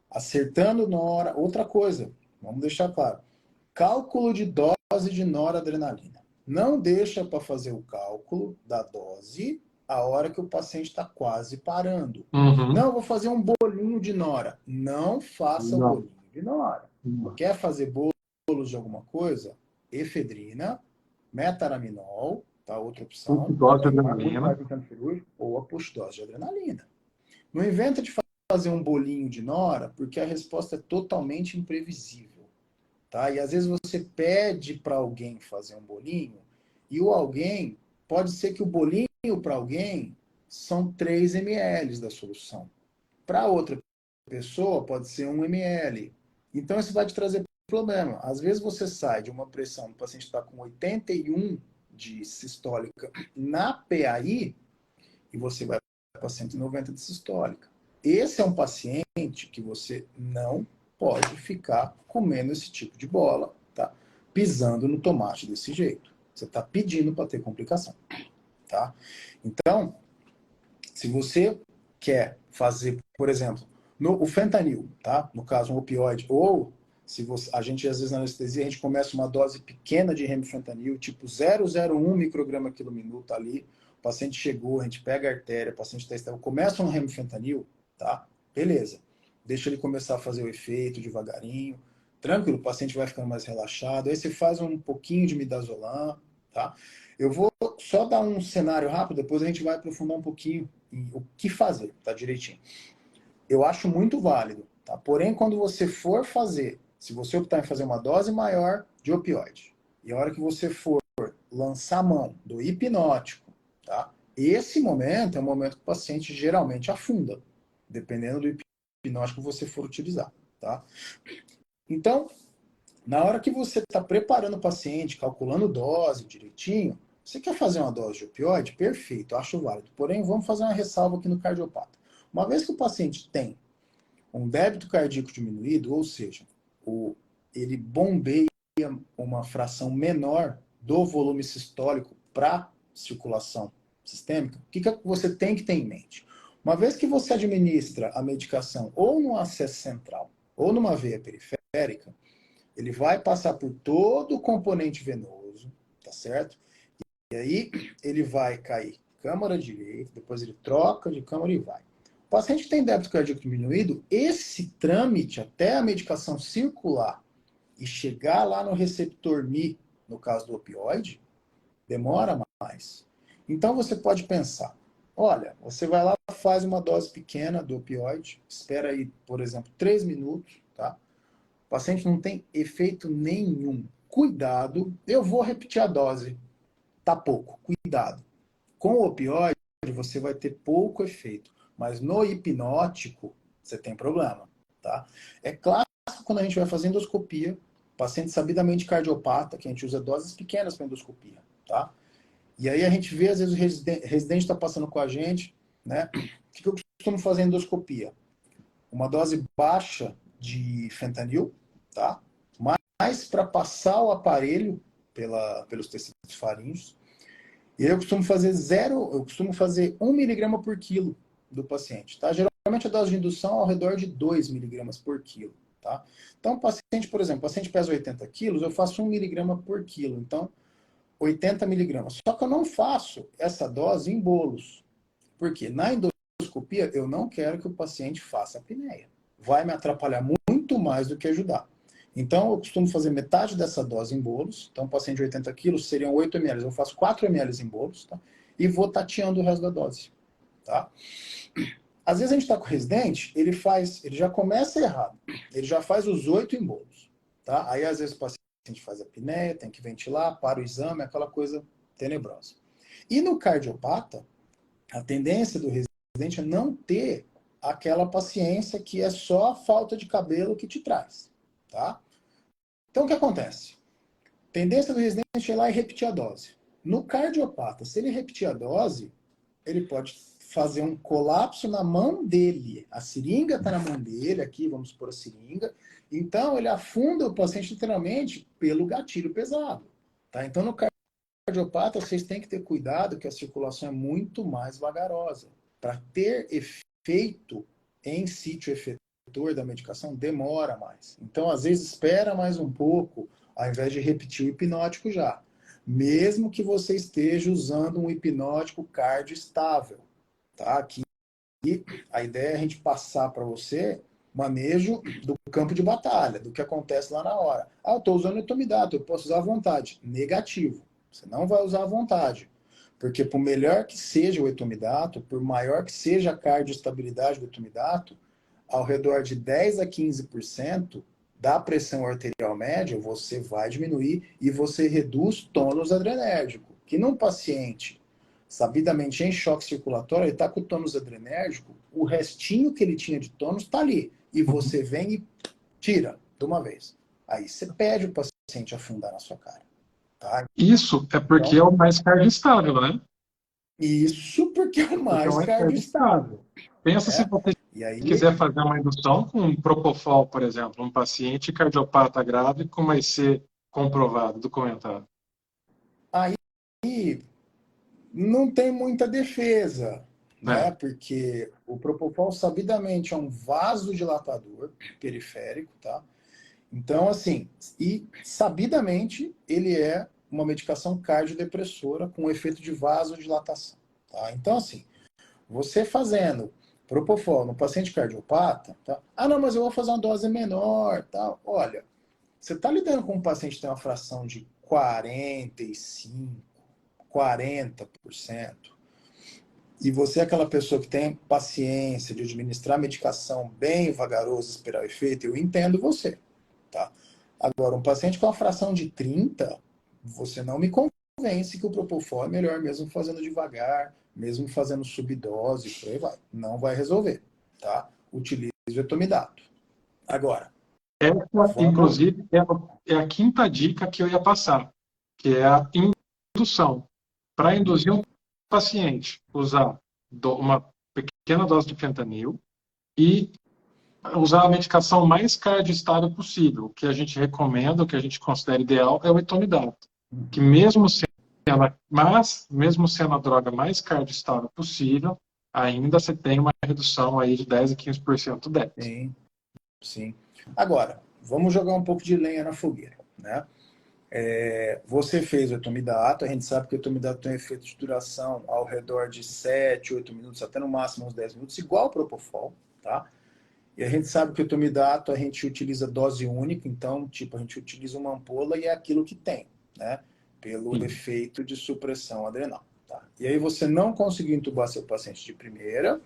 acertando nora. Outra coisa, vamos deixar claro: cálculo de dose de noradrenalina. Não deixa para fazer o cálculo da dose a hora que o paciente está quase parando. Não, eu vou fazer um bolinho de nora. Não faça o bolinho de nora. Quer fazer bolos de alguma coisa? Efedrina, metaraminol, tá? Outra opção. Dose de Muito adrenalina. mais importante cirúrgico, ou a push-dose de adrenalina. Não inventa de fazer um bolinho de nora, porque a resposta é totalmente imprevisível. Tá? E às vezes você pede para alguém fazer um bolinho, e o alguém, pode ser que o bolinho para alguém são 3 ml da solução. Para outra pessoa, pode ser 1 ml. Então, isso vai te trazer problema. Às vezes você sai de uma pressão, o paciente está com 81 de sistólica na PAI, e você vai para 190 de sistólica. Esse é um paciente que você não pode ficar comendo esse tipo de bola, tá? Pisando no tomate desse jeito. Você está pedindo para ter complicação, tá? Então, se você quer fazer, por exemplo, o fentanil, tá? No caso, um opioide, ou se você, a gente, às vezes, na anestesia, a gente começa uma dose pequena de remifentanil, tipo 0,01 micrograma quilo minuto ali, o paciente chegou, a gente pega a artéria, o paciente está estável, começa um remifentanil, tá? Beleza. Deixa ele começar a fazer o efeito devagarinho, tranquilo, o paciente vai ficando mais relaxado, aí você faz um pouquinho de midazolam, tá? Eu vou só dar um cenário rápido, depois a gente vai aprofundar um pouquinho em o que fazer, tá direitinho. Eu acho muito válido, tá? Porém, quando você for fazer, se você optar em fazer uma dose maior de opioide, e a hora que você for lançar a mão do hipnótico, tá? Esse momento é o momento que o paciente geralmente afunda, dependendo do hipnótico que você for utilizar, tá? Então, na hora que você está preparando o paciente, calculando dose direitinho, você quer fazer uma dose de opioide? Perfeito, acho válido. Porém, vamos fazer uma ressalva aqui no cardiopata. Uma vez que o paciente tem um débito cardíaco diminuído, ou seja, ele bombeia uma fração menor do volume sistólico para circulação sistêmica, o que você tem que ter em mente? Uma vez que você administra a medicação ou no acesso central ou numa veia periférica, ele vai passar por todo o componente venoso, tá certo? E aí ele vai cair câmara direita, depois ele troca de câmara e vai. O paciente que tem débito cardíaco diminuído, esse trâmite até a medicação circular e chegar lá no receptor Mi, no caso do opioide, demora mais. Então você pode pensar, Olha, você vai lá, faz uma dose pequena do opioide, espera aí, por exemplo, 3 minutos, tá? O paciente não tem efeito nenhum. Cuidado, eu vou repetir a dose, tá pouco, cuidado. Com o opioide, você vai ter pouco efeito, mas no hipnótico, você tem problema, tá? É clássico quando a gente vai fazer endoscopia, paciente sabidamente cardiopata, que a gente usa doses pequenas para endoscopia, tá? E aí a gente vê, às vezes, o residente está passando com a gente, né? O que eu costumo fazer em endoscopia? Uma dose baixa de fentanil, tá? Mais para passar o aparelho pelos tecidos faríngeos. E aí eu costumo fazer 1 miligrama por quilo do paciente, tá? Geralmente a dose de indução é ao redor de 2 miligramas por quilo, tá? Então, o paciente, por exemplo, o paciente pesa 80 quilos, eu faço 1 miligrama por quilo. Então, 80 miligramas. Só que eu não faço essa dose em bolos. Porque na endoscopia eu não quero que o paciente faça apneia. Vai me atrapalhar muito mais do que ajudar. Então eu costumo fazer metade dessa dose em bolos. Então, um paciente de 80 quilos seriam 8 ml. Eu faço 4 ml em bolos, tá? E vou tateando o resto da dose. Tá? Às vezes a gente está com o residente, ele já começa errado. Ele já faz os 8 em bolos. Tá? Aí às vezes o paciente faz apneia, tem que ventilar, para o exame, aquela coisa tenebrosa. E no cardiopata, a tendência do residente é não ter aquela paciência que é só a falta de cabelo que te traz. Tá? Então o que acontece? Tendência do residente é ir lá e repetir a dose. No cardiopata, se ele repetir a dose, ele pode fazer um colapso na mão dele. A seringa está na mão dele, aqui vamos pôr a seringa. Então, ele afunda o paciente literalmente pelo gatilho pesado. Tá? Então, no cardiopata, vocês têm que ter cuidado que a circulação é muito mais vagarosa. Para ter efeito em sítio efetor da medicação, demora mais. Então, às vezes, espera mais um pouco, ao invés de repetir o hipnótico já. Mesmo que você esteja usando um hipnótico cardio estável. Tá? Aqui a ideia é a gente passar para você manejo do campo de batalha, do que acontece lá na hora. Ah, eu estou usando etomidato, eu posso usar à vontade. Negativo. Você não vai usar à vontade. Porque por melhor que seja o etomidato, por maior que seja a cardioestabilidade do etomidato, ao redor de 10 a 15% da pressão arterial média, você vai diminuir e você reduz tônus adrenérgico. Que num paciente sabidamente em choque circulatório, ele está com o tônus adrenérgico, o restinho que ele tinha de tônus está ali. E você vem e tira de uma vez. Aí você pede o paciente afundar na sua cara. Tá? Isso é porque Então, é o mais cardiostável, né? isso porque é o Porque é o mais mais cardiostável. cardiostável. Pensa se Né? você E aí, quiser fazer uma indução com um propofol, por exemplo, um paciente cardiopata grave, como vai ser comprovado, documentado? aí não tem muita defesa, né? É. Porque o Propofol sabidamente é um vasodilatador periférico, tá? Então, assim, e sabidamente ele é uma medicação cardiodepressora com efeito de vasodilatação, tá? Então, assim, você fazendo Propofol no paciente cardiopata, tá? Ah, não, mas eu vou fazer uma dose menor, tá? Olha, você está lidando com um paciente que tem uma fração de 45, 40%, e você é aquela pessoa que tem paciência de administrar medicação bem vagaroso, esperar o efeito, eu entendo você, tá? Agora, um paciente com uma fração de 30, você não me convence que o Propofol é melhor mesmo fazendo devagar, mesmo fazendo subdose, por aí vai. Não vai resolver, tá? Utilize o etomidato. Agora, Essa, vamos... inclusive, é a quinta dica que eu ia passar, que é a indução. Para induzir um paciente, usar uma pequena dose de fentanil e usar a medicação mais cardioestável possível. O que a gente recomenda, o que a gente considera ideal é o etomidato, que mesmo sendo a droga mais cardioestável possível, ainda você tem uma redução aí de 10 a 15% dela. Sim, sim. Agora, vamos jogar um pouco de lenha na fogueira, né? Você fez o etomidato, a gente sabe que o etomidato tem um efeito de duração ao redor de 7, 8 minutos, até no máximo uns 10 minutos, igual ao Propofol, tá? E a gente sabe que o etomidato a gente utiliza dose única, então, tipo, a gente utiliza uma ampola e é aquilo que tem, né? Pelo Sim. efeito de supressão adrenal, Tá? E aí você não conseguiu entubar seu paciente de primeira,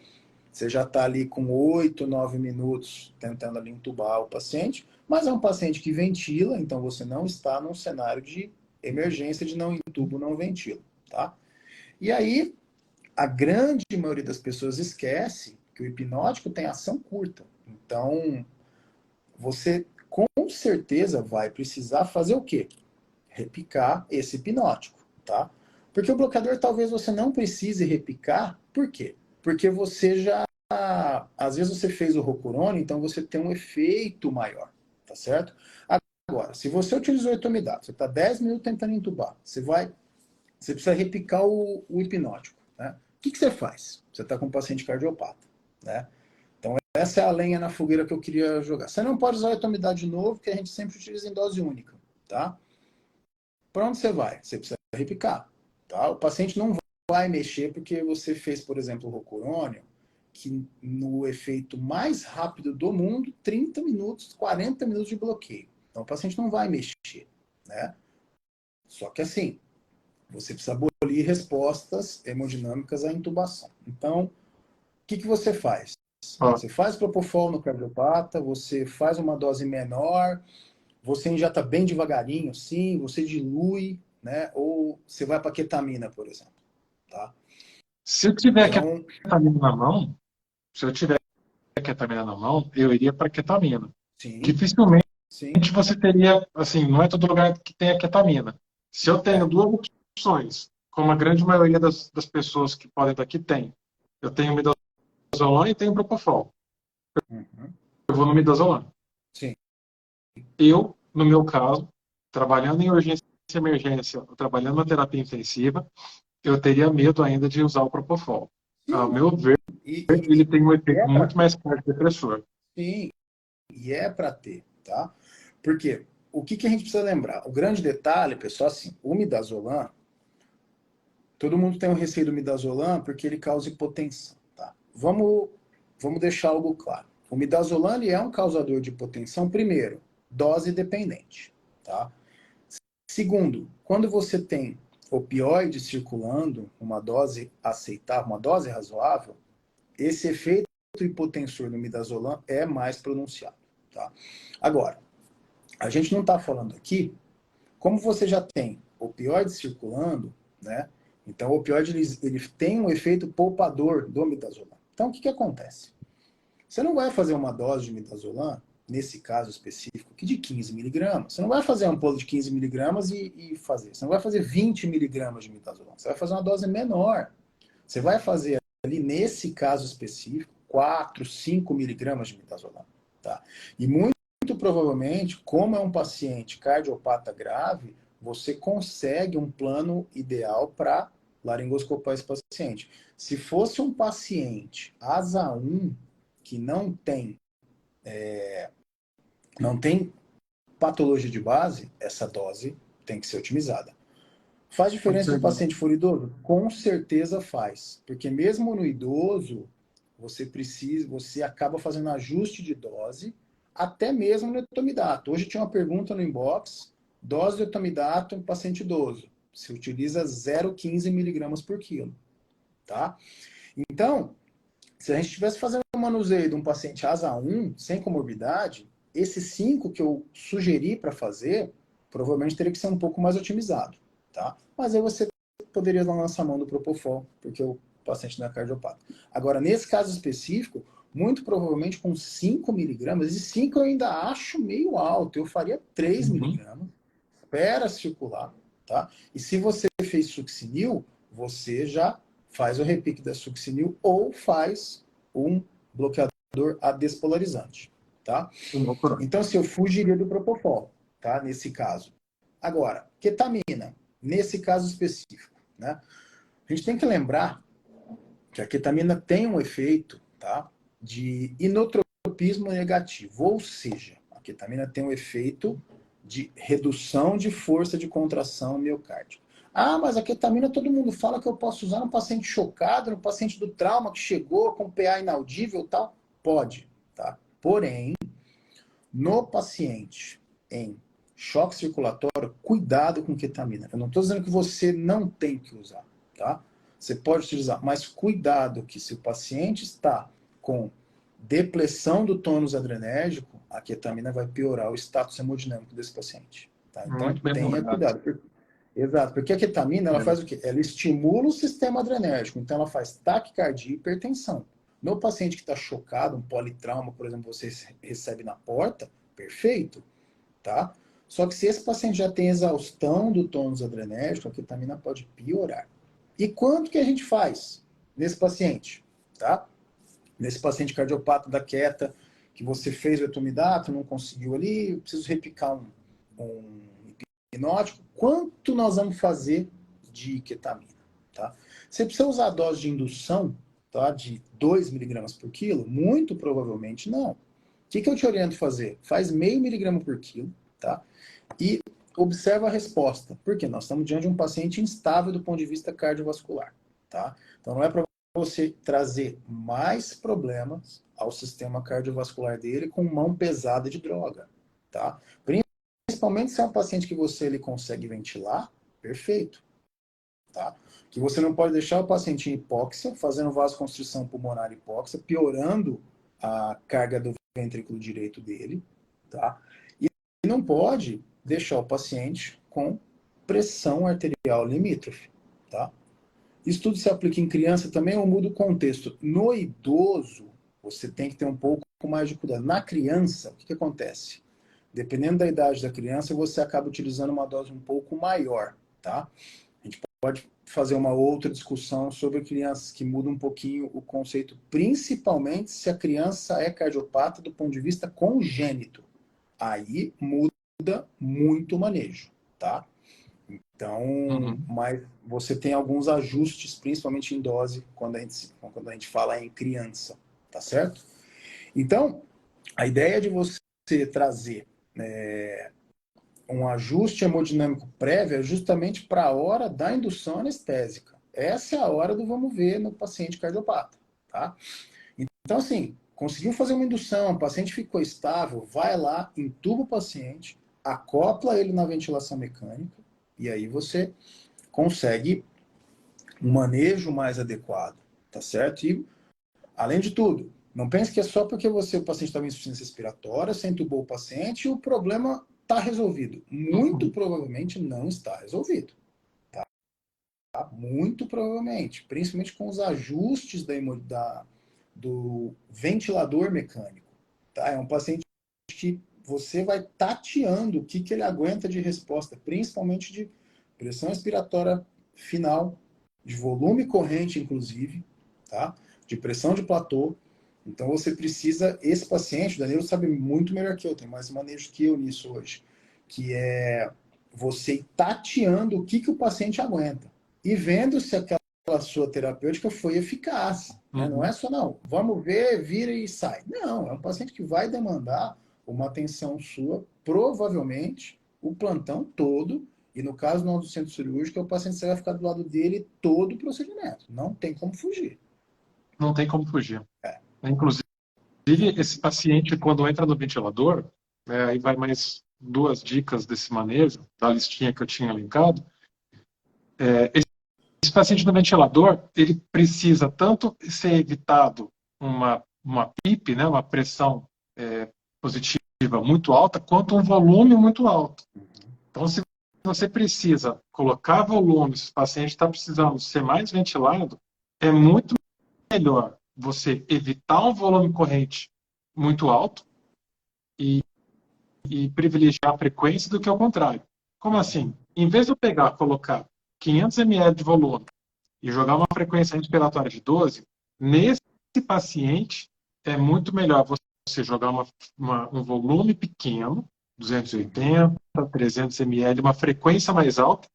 você já está ali com 8, 9 minutos tentando ali entubar o paciente, mas é um paciente que ventila, então você não está num cenário de emergência de não intubo, não ventila, tá? E aí, a grande maioria das pessoas esquece que o hipnótico tem ação curta. Então, você com certeza vai precisar fazer o quê? Repicar esse hipnótico, tá? Porque o bloqueador talvez você não precise repicar, por quê? Porque você já, às vezes você fez o Rocurone, então você tem um efeito maior, tá certo? Agora, se você utilizou etomidato, você está 10 minutos tentando entubar, você precisa repicar o hipnótico, né? O que você faz? Você está com um paciente cardiopata, né? Então, essa é a lenha na fogueira que eu queria jogar. Você não pode usar a etomidade de novo, que a gente sempre utiliza em dose única, tá? Para onde você vai? Você precisa repicar, tá? O paciente não vai mexer porque você fez, por exemplo, o rocurônio, que no efeito mais rápido do mundo, 30 minutos, 40 minutos de bloqueio. Então, o paciente não vai mexer, né? Só que assim, você precisa abolir respostas hemodinâmicas à intubação. Então, o que você faz? Ó, Você faz propofol no cardiopata, você faz uma dose menor, você injeta bem devagarinho, sim, você dilui, né? Ou você vai para ketamina, por exemplo, tá? se eu tiver Então, ketamina na mão, se eu tiver ketamina na mão, eu iria para ketamina. sim, Dificilmente sim, você teria, assim, não é todo lugar que tenha ketamina. Se eu tenho é. duas opções, como a grande maioria das pessoas que podem estar aqui tem, eu tenho midazolam e tenho propofol. Uhum, Eu vou no midazolam. sim. Eu, no meu caso, trabalhando em urgência e emergência, trabalhando na terapia intensiva, eu teria medo ainda de usar o propofol. Ao Sim, meu ver, ele tem um e efeito é para muito ter. mais cardiodepressor. Sim, e é para ter, tá? Porque o que a gente precisa lembrar? O grande detalhe, pessoal, assim, o midazolam, todo mundo tem um receio do midazolam porque ele causa hipotensão, tá? Vamos deixar algo claro. O midazolam ele é um causador de hipotensão, primeiro, dose dependente, tá? Segundo, quando você tem opioide circulando, uma dose aceitável, uma dose razoável, esse efeito hipotensor no midazolam é mais pronunciado, tá? Agora, a gente não está falando aqui, como você já tem opioide circulando, né? Então, o opioide ele tem um efeito poupador do midazolam. Então, o que acontece? Você não vai fazer uma dose de midazolam, nesse caso específico, que de 15 miligramas. Você não vai fazer um polo de 15 miligramas e fazer. Você não vai fazer 20 miligramas de midazolam. Você vai fazer uma dose menor. Você vai fazer ali, nesse caso específico, 4, 5 miligramas de midazolam. Tá? E muito provavelmente, como é um paciente cardiopata grave, você consegue um plano ideal para laringoscopar esse paciente. Se fosse um paciente asa 1, que não tem patologia de base, essa dose tem que ser otimizada. Faz diferença se o paciente for idoso? Com certeza faz. Porque mesmo no idoso, você acaba fazendo ajuste de dose, até mesmo no etomidato. Hoje tinha uma pergunta no inbox, dose de etomidato em paciente idoso. Se utiliza 0,15 miligramas por quilo, tá? Então, se a gente estivesse fazendo um manuseio de um paciente asa 1, sem comorbidade, esses 5 que eu sugeri para fazer, provavelmente teria que ser um pouco mais otimizado, tá? Mas aí você poderia lançar a mão do Propofol, porque o paciente não é cardiopata. Agora, nesse caso específico, muito provavelmente com 5 miligramas, e 5 eu ainda acho meio alto, eu faria 3 Uhum. miligramas, espera circular, tá? E se você fez succinil, você já faz o repique da succinil ou faz um bloqueador adespolarizante, tá? Então, se eu fugiria do propofol, tá? Nesse caso. Agora, ketamina, nesse caso específico, né? A gente tem que lembrar que a ketamina tem um efeito, tá? De inotropismo negativo, ou seja, a ketamina tem um efeito de redução de força de contração miocárdica. Ah, mas a ketamina todo mundo fala que eu posso usar no paciente chocado, no paciente do trauma que chegou com PA inaudível e tal. Pode, tá? Porém, no paciente em choque circulatório, cuidado com ketamina. Eu não estou dizendo que você não tem que usar, tá? você pode utilizar, mas cuidado que se o paciente está com depressão do tônus adrenérgico, a ketamina vai piorar o status hemodinâmico desse paciente. Tá? Então, Muito bem tenha lembrado. cuidado. Exato, porque a ketamina, ela faz o quê? Ela estimula o sistema adrenérgico, então ela faz taquicardia e hipertensão. No paciente que está chocado, um politrauma, por exemplo, você recebe na porta, perfeito, tá? Só que se esse paciente já tem exaustão do tônus adrenérgico, a ketamina pode piorar. E quanto que a gente faz nesse paciente, tá? Nesse paciente cardiopata da queta, que você fez o etomidato, não conseguiu ali, eu preciso repicar um hipnótico, quanto nós vamos fazer de ketamina, tá? Você precisa usar a dose de indução, tá, de 2 miligramas por quilo? Muito provavelmente não. O que eu te oriento a fazer? Faz meio miligrama por quilo, tá? E observa a resposta, porque nós estamos diante de um paciente instável do ponto de vista cardiovascular, tá? Então não é para você trazer mais problemas ao sistema cardiovascular dele com mão pesada de droga, tá? Principalmente se é um paciente que você ele consegue ventilar, perfeito, tá? Que você não pode deixar o paciente em hipóxia, fazendo vasoconstrição pulmonar hipóxia, piorando a carga do ventrículo direito dele, tá? E não pode deixar o paciente com pressão arterial limítrofe, tá? Isso tudo se aplica em criança também, eu mudo o contexto. No idoso, você tem que ter um pouco mais de cuidado. Na criança, o que acontece? Dependendo da idade da criança, você acaba utilizando uma dose um pouco maior, tá? A gente pode fazer uma outra discussão sobre crianças que muda um pouquinho o conceito, principalmente se a criança é cardiopata do ponto de vista congênito. Aí muda muito o manejo, tá? Então, mas você tem alguns ajustes, principalmente em dose, quando a gente fala em criança, tá certo? Então, a ideia de você trazer um ajuste hemodinâmico prévio é justamente para a hora da indução anestésica. Essa é a hora do vamos ver no paciente cardiopata, tá? Então, assim, conseguiu fazer uma indução, o paciente ficou estável, vai lá, entuba o paciente, acopla ele na ventilação mecânica, e aí você consegue um manejo mais adequado, tá certo? E, além de tudo, não pense que é só porque o paciente está com insuficiência respiratória, você entubou o paciente e o problema está resolvido. Muito provavelmente não está resolvido. Tá? Muito provavelmente. Principalmente com os ajustes do ventilador mecânico. Tá? É um paciente que você vai tateando o que ele aguenta de resposta, principalmente de pressão respiratória final, de volume corrente, inclusive, tá? De pressão de platô. Então você precisa, esse paciente, o Danilo sabe muito melhor que eu, tem mais manejo que eu nisso hoje, que é você ir tateando o que o paciente aguenta e vendo se aquela sua terapêutica foi eficaz. Né? Não é só, não, vamos ver, vira e sai. Não, é um paciente que vai demandar uma atenção sua, provavelmente, o plantão todo, e no caso do centro cirúrgico, o paciente você vai ficar do lado dele todo o procedimento. Não tem como fugir. Não tem como fugir. Inclusive, esse paciente, quando entra no ventilador, aí vai mais 2 dicas desse manejo, da listinha que eu tinha linkado. Esse paciente no ventilador, ele precisa tanto ser evitado uma PIP, né, uma pressão positiva muito alta, quanto um volume muito alto. Então, se você precisa colocar volume, se o paciente está precisando ser mais ventilado, é muito melhor você evitar um volume corrente muito alto e privilegiar a frequência do que ao contrário. Como assim? Em vez de eu colocar 500 ml de volume e jogar uma frequência respiratória de 12, nesse paciente é muito melhor você jogar um volume pequeno, 280, 300 ml, uma frequência mais alta,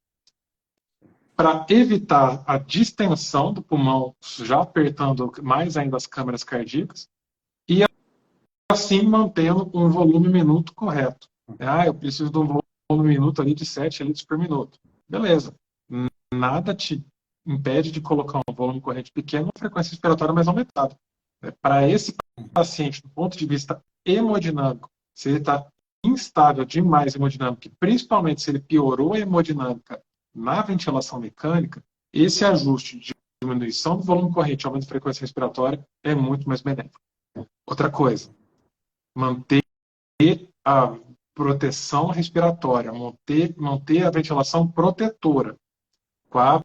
para evitar a distensão do pulmão, já apertando mais ainda as câmaras cardíacas, e assim mantendo um volume minuto correto. Eu preciso de um volume minuto ali de 7 litros por minuto. Beleza. Nada te impede de colocar um volume corrente pequeno, uma frequência respiratória mais aumentada. Para esse paciente, do ponto de vista hemodinâmico, se ele está instável demais hemodinâmica, principalmente se ele piorou a hemodinâmica na ventilação mecânica, esse ajuste de diminuição do volume corrente, aumento da frequência respiratória, é muito mais benéfico. Outra coisa, manter a proteção respiratória, manter a ventilação protetora, 4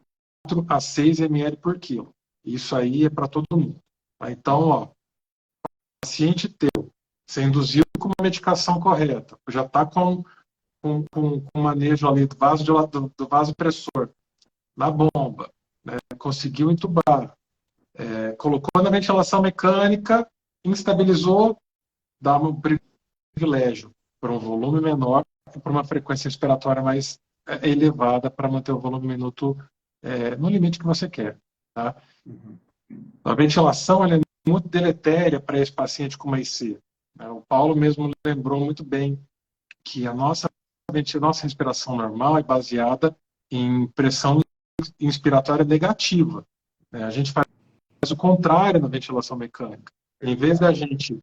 a 6 ml por quilo. Isso aí é para todo mundo. Então, ó, paciente teu, você induziu com uma medicação correta, já está com manejo ali do vasopressor, na bomba, né? Conseguiu entubar, colocou na ventilação mecânica, instabilizou, dá um privilégio para um volume menor e para uma frequência respiratória mais elevada para manter o volume minuto no limite que você quer. Tá? Uhum. A ventilação ela é muito deletéria para esse paciente com uma IC. Né? O Paulo mesmo lembrou muito bem que a nossa respiração normal é baseada em pressão inspiratória negativa. Né? A gente faz o contrário na ventilação mecânica. Em vez da gente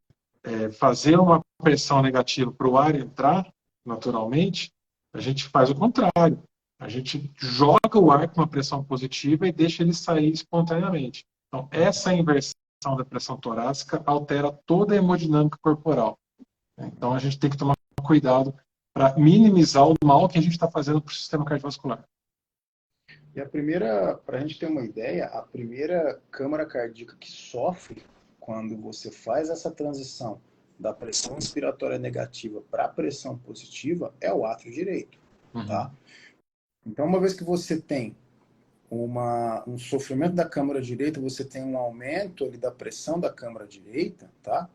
fazer uma pressão negativa para o ar entrar naturalmente, a gente faz o contrário. A gente joga o ar com uma pressão positiva e deixa ele sair espontaneamente. Então, essa inversão da pressão torácica altera toda a hemodinâmica corporal. Então, a gente tem que tomar cuidado para minimizar o mal que a gente está fazendo para o sistema cardiovascular. E a primeira, para a gente ter uma ideia, a primeira câmara cardíaca que sofre quando você faz essa transição da pressão inspiratória negativa para a pressão positiva é o átrio direito. Tá? Então, uma vez que você tem um sofrimento da câmara direita, você tem um aumento ali da pressão da câmara direita, tá?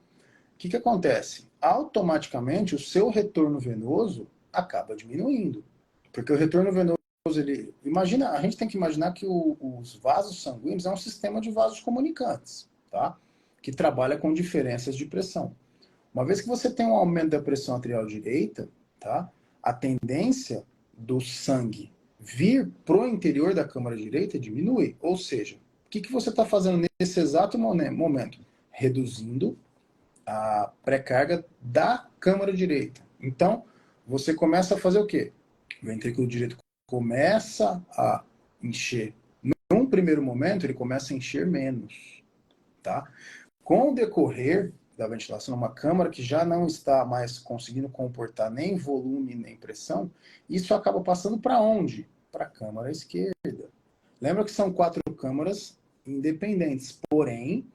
O que acontece? Automaticamente, o seu retorno venoso acaba diminuindo. Porque o retorno venoso, a gente tem que imaginar que os vasos sanguíneos é um sistema de vasos comunicantes, tá? Que trabalha com diferenças de pressão. Uma vez que você tem um aumento da pressão arterial direita, tá? A tendência do sangue vir pro interior da câmara direita diminui. Ou seja, o que você está fazendo nesse exato momento? Reduzindo a pré-carga da câmara direita. Então, você começa a fazer o quê? O ventrículo direito começa a encher. Num primeiro momento, ele começa a encher menos. Tá? Com o decorrer da ventilação, uma câmara que já não está mais conseguindo comportar nem volume nem pressão, isso acaba passando para onde? Para a câmara esquerda. Lembra que são 4 câmaras independentes, porém,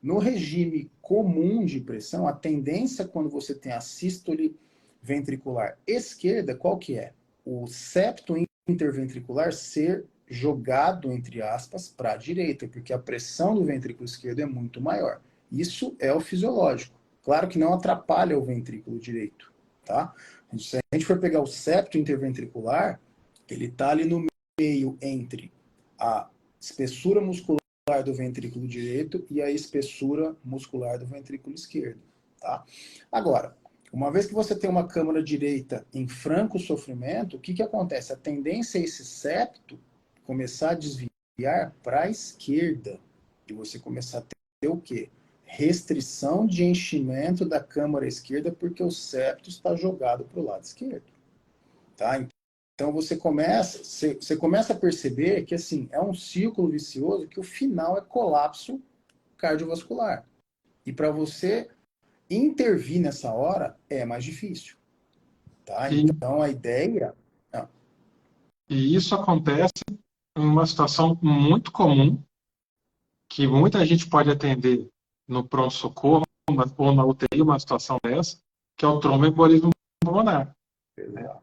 no regime comum de pressão, a tendência quando você tem a sístole ventricular esquerda, qual que é? O septo interventricular ser jogado, entre aspas, para a direita, porque a pressão do ventrículo esquerdo é muito maior. Isso é o fisiológico. Claro que não atrapalha o ventrículo direito, tá? Se a gente for pegar o septo interventricular, ele está ali no meio entre a espessura muscular do ventrículo direito e a espessura muscular do ventrículo esquerdo, tá? Agora, uma vez que você tem uma câmara direita em franco sofrimento, o que acontece? A tendência é esse septo começar a desviar para a esquerda e você começar a ter o quê? Restrição de enchimento da câmara esquerda porque o septo está jogado para o lado esquerdo. Tá? Então você começa a perceber que assim, é um círculo vicioso que o final é colapso cardiovascular. E para você intervir nessa hora é mais difícil. Tá? Então a ideia... E isso acontece em uma situação muito comum que muita gente pode atender no pronto-socorro ou na UTI, uma situação dessa, que é o tromboembolismo pulmonar. Exato.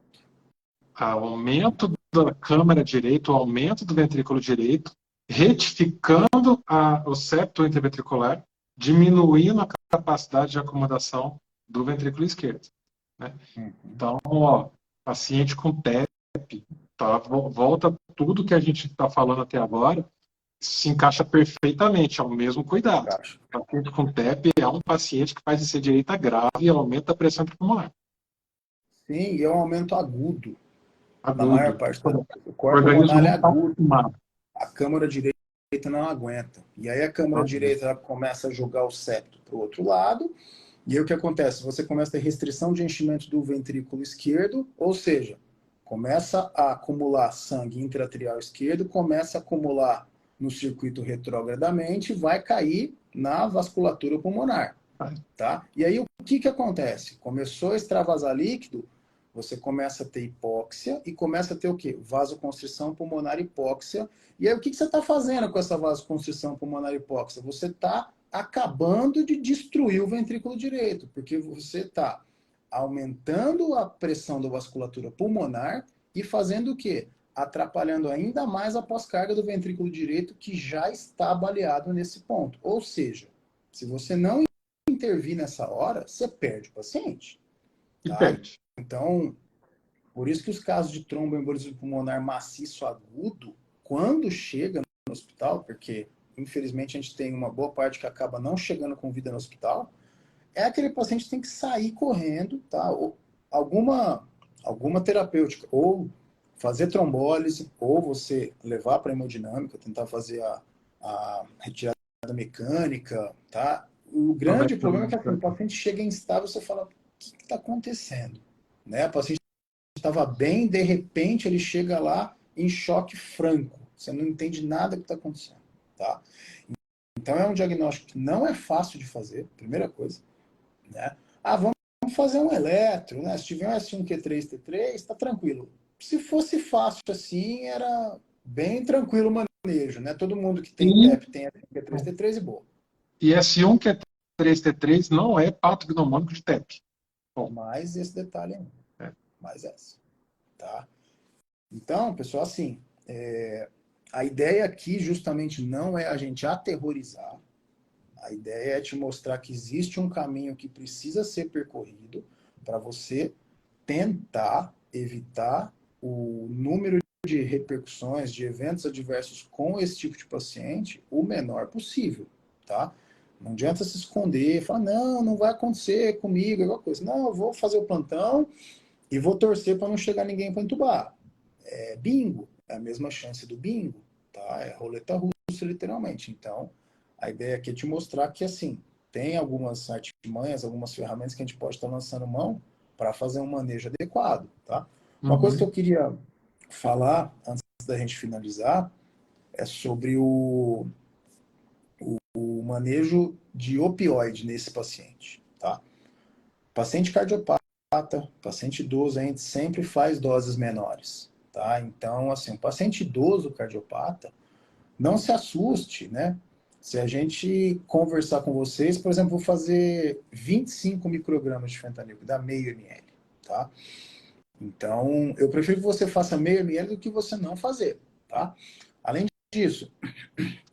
O aumento da câmara direita, o aumento do ventrículo direito, retificando o septo interventricular, diminuindo a capacidade de acomodação do ventrículo esquerdo. Né? Então, paciente com TEP, tá? Volta tudo que a gente está falando até agora, se encaixa perfeitamente, é o mesmo cuidado. O paciente com TEP é um paciente que faz IC direita grave e aumenta a pressão pulmonar. Sim, e é um aumento agudo. Na maior parte do o corpo pulmonar é agudo. A câmara direita não aguenta. E aí a câmara direita começa a jogar o septo para o outro lado. E aí o que acontece? Você começa a ter restrição de enchimento do ventrículo esquerdo, ou seja, começa a acumular sangue intra-arterial esquerdo, começa a acumular no circuito retrogradamente e vai cair na vasculatura pulmonar. Tá? E aí o que acontece? Começou a extravasar líquido, você começa a ter hipóxia e começa a ter o quê? Vasoconstrição pulmonar hipóxia. E aí o que você está fazendo com essa vasoconstrição pulmonar hipóxia? Você está acabando de destruir o ventrículo direito, porque você está aumentando a pressão da vasculatura pulmonar e fazendo o quê? Atrapalhando ainda mais a pós-carga do ventrículo direito, que já está baleado nesse ponto. Ou seja, se você não intervir nessa hora, você perde o paciente. E Tá? perde. Então, por isso que os casos de tromboembolismo pulmonar maciço agudo, quando chega no hospital, porque infelizmente a gente tem uma boa parte que acaba não chegando com vida no hospital, é aquele paciente que tem que sair correndo, tá? Ou alguma terapêutica, ou fazer trombólise, ou você levar para a hemodinâmica, tentar fazer a retirada mecânica, tá? O grande problema é que assim, o paciente chega instável, você fala, o que está acontecendo? Né? O paciente estava bem, de repente ele chega lá em choque franco. Você não entende nada que está acontecendo. Tá? Então é um diagnóstico que não é fácil de fazer, primeira coisa. Né? Vamos fazer um eletro, né? Se tiver um S1Q3T3, está tranquilo. Se fosse fácil assim, era bem tranquilo o manejo. Né? Todo mundo que tem TEP tem S1Q3T3 e boa. E S1Q3T3 não é patognomônico de TEP. Bom, mais esse detalhe ainda. É. Mais essa. Tá? Então, pessoal, assim, a ideia aqui justamente não é a gente aterrorizar. A ideia é te mostrar que existe um caminho que precisa ser percorrido para você tentar evitar o número de repercussões, de eventos adversos com esse tipo de paciente o menor possível, tá? Não adianta se esconder, falar, não, não vai acontecer comigo, alguma coisa. Não, eu vou fazer o plantão e vou torcer para não chegar ninguém para entubar. É bingo, é a mesma chance do bingo, tá? É roleta russa, literalmente. Então, a ideia aqui é te mostrar que, assim, tem algumas artimanhas, algumas ferramentas que a gente pode estar lançando mão para fazer um manejo adequado, tá? Uma coisa que eu queria falar, antes da gente finalizar, é sobre o manejo de opioide nesse paciente, tá? Paciente cardiopata, paciente idoso, a gente sempre faz doses menores, tá? Então, assim, um paciente idoso cardiopata, não se assuste, né? Se a gente conversar com vocês, por exemplo, vou fazer 25 microgramas de fentanil, que dá meio ml, tá? Então, eu prefiro que você faça meio ml do que você não fazer, tá? Além disso,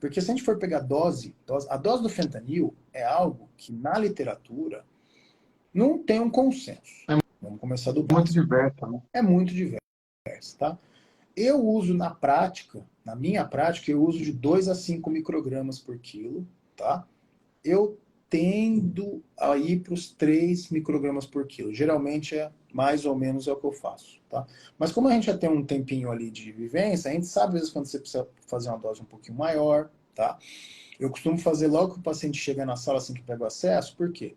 porque se a gente for pegar a dose do fentanil é algo que na literatura não tem um consenso. Vamos começar do Muito básico. diverso, né? É muito diverso, tá? Eu uso na prática, na minha prática, eu uso de 2 a 5 microgramas por quilo, tá? Eu tendo a ir para os 3 microgramas por quilo. Geralmente é mais ou menos é o que eu faço, tá? Mas como a gente já tem um tempinho ali de vivência, a gente sabe às vezes quando você precisa fazer uma dose um pouquinho maior, tá? Eu costumo fazer logo que o paciente chega na sala assim que pega o acesso, por quê?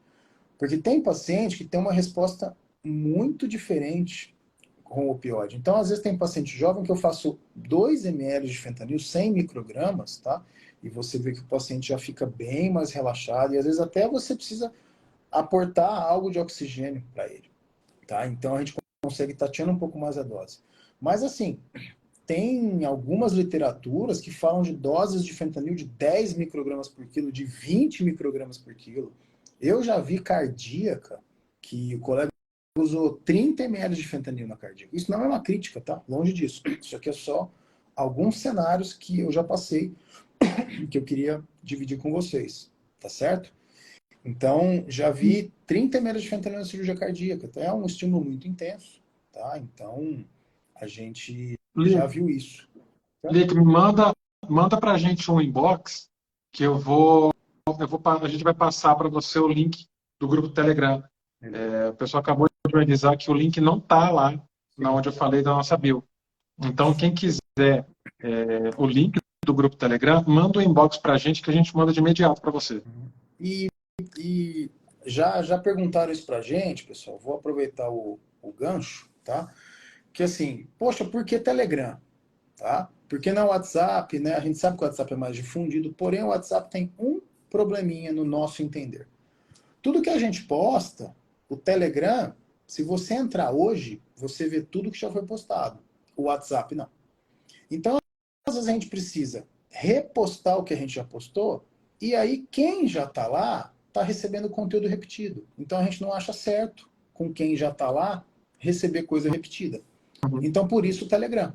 Porque tem paciente que tem uma resposta muito diferente com o opioide. Então, às vezes tem paciente jovem que eu faço 2 ml de fentanil, 100 microgramas, tá? E você vê que o paciente já fica bem mais relaxado e às vezes até você precisa aportar algo de oxigênio para ele, tá? Então a gente consegue tateando um pouco mais a dose. Mas assim, tem algumas literaturas que falam de doses de fentanil de 10 microgramas por quilo, de 20 microgramas por quilo. Eu já vi cardíaca que o colega usou 30 ml de fentanil na cardíaca. Isso não é uma crítica, tá? Longe disso. Isso aqui é só alguns cenários que eu já passei, que eu queria dividir com vocês, tá certo? Então, já vi 30 ml de fentanil na cirurgia cardíaca. Então, é um estímulo muito intenso, tá? Então, a gente já viu isso. Lick, manda pra gente um inbox que a gente vai passar para você o link do grupo Telegram. O pessoal acabou de me avisar que o link não está lá, na onde eu falei da nossa bio. Então, quem quiser o link do grupo Telegram, manda um inbox para a gente que a gente manda de imediato para você. E já perguntaram isso pra gente, pessoal. Vou aproveitar o gancho, tá? Que assim, poxa, por que Telegram? Tá? Porque no WhatsApp, né, a gente sabe que o WhatsApp é mais difundido, porém o WhatsApp tem um probleminha no nosso entender. Tudo que a gente posta, o Telegram, se você entrar hoje, você vê tudo que já foi postado. O WhatsApp não. Então, às vezes a gente precisa repostar o que a gente já postou, e aí quem já está lá está recebendo conteúdo repetido. Então a gente não acha certo com quem já está lá receber coisa repetida. Uhum. Então por isso o Telegram.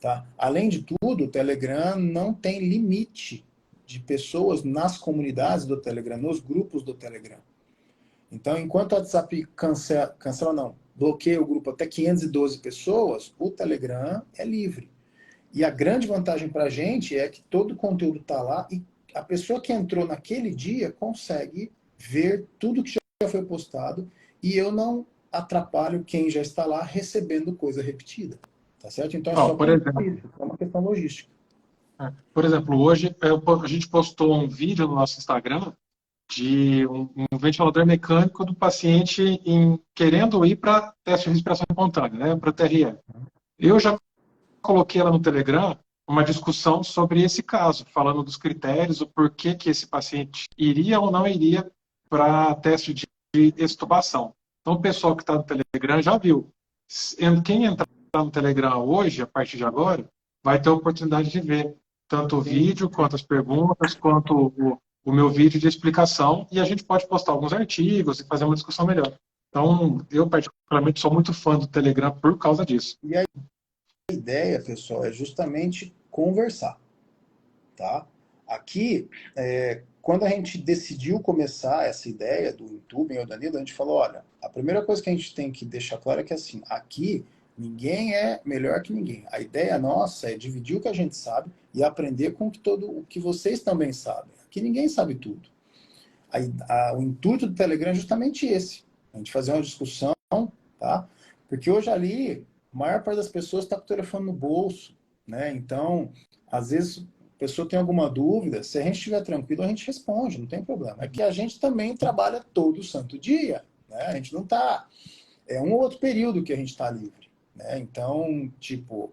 Tá? Além de tudo, o Telegram não tem limite de pessoas nas comunidades do Telegram, nos grupos do Telegram. Então, enquanto o WhatsApp cancela não, bloqueia o grupo até 512 pessoas, o Telegram é livre. E a grande vantagem para a gente é que todo o conteúdo está lá e a pessoa que entrou naquele dia consegue ver tudo que já foi postado e eu não atrapalho quem já está lá recebendo coisa repetida. Tá certo? Então é Ó, só por por exemplo, isso, é uma questão logística. hoje a gente postou um vídeo no nosso Instagram de um ventilador mecânico do paciente querendo ir para teste de respiração espontânea, né, para TRE. Eu já coloquei ela no Telegram uma discussão sobre esse caso, falando dos critérios, o porquê que esse paciente iria ou não iria para teste de extubação. Então, o pessoal que está no Telegram já viu. Quem entrar no Telegram hoje, a partir de agora, vai ter a oportunidade de ver tanto o vídeo, quanto as perguntas, quanto o meu vídeo de explicação, e a gente pode postar alguns artigos e fazer uma discussão melhor. Então, eu particularmente sou muito fã do Telegram por causa disso. E a ideia, pessoal, é justamente conversar, tá? Aqui, quando a gente decidiu começar essa ideia do YouTube, eu e o Danilo, a gente falou, olha, a primeira coisa que a gente tem que deixar claro é que, assim, aqui ninguém é melhor que ninguém. A ideia nossa é dividir o que a gente sabe e aprender com o que vocês também sabem. Aqui ninguém sabe tudo. O intuito do Telegram é justamente esse, a gente fazer uma discussão, tá? Porque hoje ali, a maior parte das pessoas está com o telefone no bolso, né? Então, às vezes, a pessoa tem alguma dúvida, se a gente estiver tranquilo, a gente responde, não tem problema. É que a gente também trabalha todo santo dia, né? A gente não está... É um ou outro período que a gente está livre, né? Então, tipo,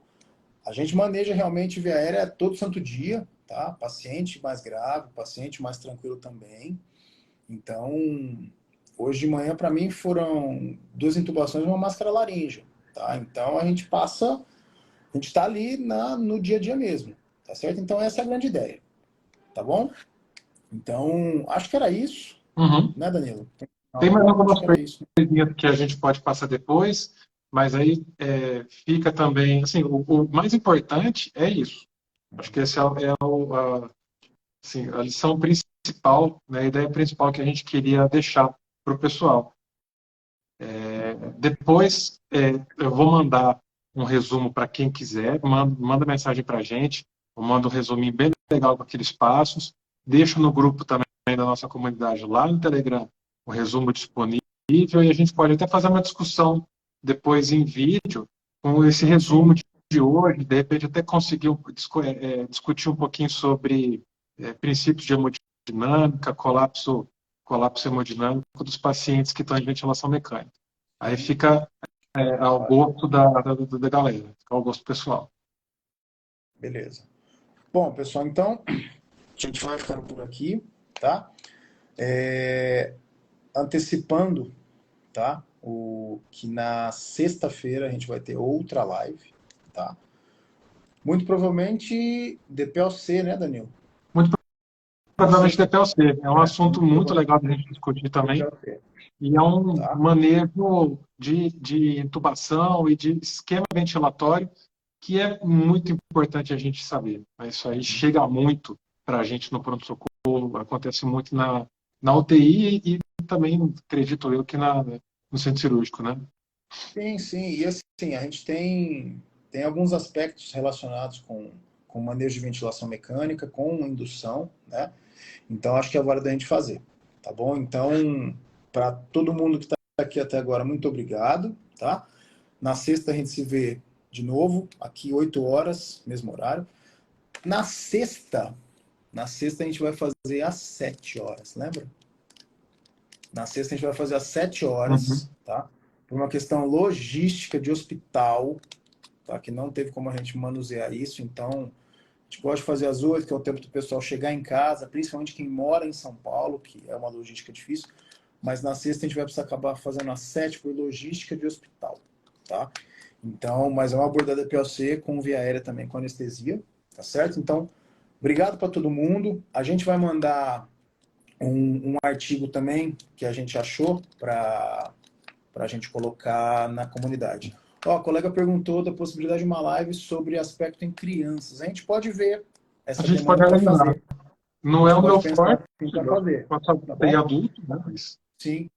a gente maneja realmente via aérea todo santo dia, tá? Paciente mais grave, paciente mais tranquilo também. Então, hoje de manhã, para mim, foram 2 intubações e uma máscara laríngea. Tá? Então, a gente está ali no dia a dia mesmo. Tá certo? Então, essa é a grande ideia. Tá bom? Então, acho que era isso. Uhum. Né, Danilo? Tem mais Acho algumas que era isso. coisinhas que a gente pode passar depois, mas aí fica também, assim, o mais importante é isso. Acho que essa assim, a lição principal, né, a ideia principal que a gente queria deixar para o pessoal. Depois eu vou mandar um resumo para quem quiser, manda mensagem para a gente, eu mando um resuminho bem legal com aqueles passos, deixo no grupo também da nossa comunidade lá no Telegram o resumo disponível e a gente pode até fazer uma discussão depois em vídeo com esse resumo de hoje, de repente até conseguir discutir um pouquinho sobre princípios de hemodinâmica, colapso hemodinâmico dos pacientes que estão em ventilação mecânica. Aí fica ao gosto da galera, fica ao gosto pessoal. Beleza. Bom, pessoal, então, a gente vai ficando por aqui, tá? Antecipando, tá? Que na sexta-feira a gente vai ter outra live, tá? Muito provavelmente DPLC, né, Danilo? Muito provavelmente DPLC. É um assunto muito legal de a gente discutir também. DPLC, E é um tá? manejo de intubação e de esquema ventilatório que é muito importante a gente saber. Isso aí chega muito para a gente no pronto-socorro, acontece muito na UTI e também, acredito eu, que no centro cirúrgico, né? Sim, sim. E assim, a gente tem alguns aspectos relacionados com manejo de ventilação mecânica, com indução, né? Então, acho que é hora da gente fazer, tá bom? Então, para todo mundo que está aqui até agora, muito obrigado, tá? Na sexta a gente se vê de novo, aqui 8 horas, mesmo horário. Na sexta a gente vai fazer às 7 horas, lembra? Na sexta a gente vai fazer às 7 Uhum. horas, tá? Por uma questão logística de hospital, tá? Que não teve como a gente manusear isso, então a gente gosta de fazer às 8, que é o tempo do pessoal chegar em casa, principalmente quem mora em São Paulo, que é uma logística difícil, mas na sexta a gente vai precisar acabar fazendo às 7 por logística de hospital, tá? Então, mas é uma abordada POC com via aérea também, com anestesia, tá certo? Então, obrigado para todo mundo. A gente vai mandar um artigo também que a gente achou para a gente colocar na comunidade. Ó, a colega perguntou da possibilidade de uma live sobre aspecto em crianças. A gente pode ver essa A gente pode demanda para organizar. fazer. Não A é gente o meu pode pensar forte, assim para fazer, pode tá ser bom? adulto, né? Mas Sim.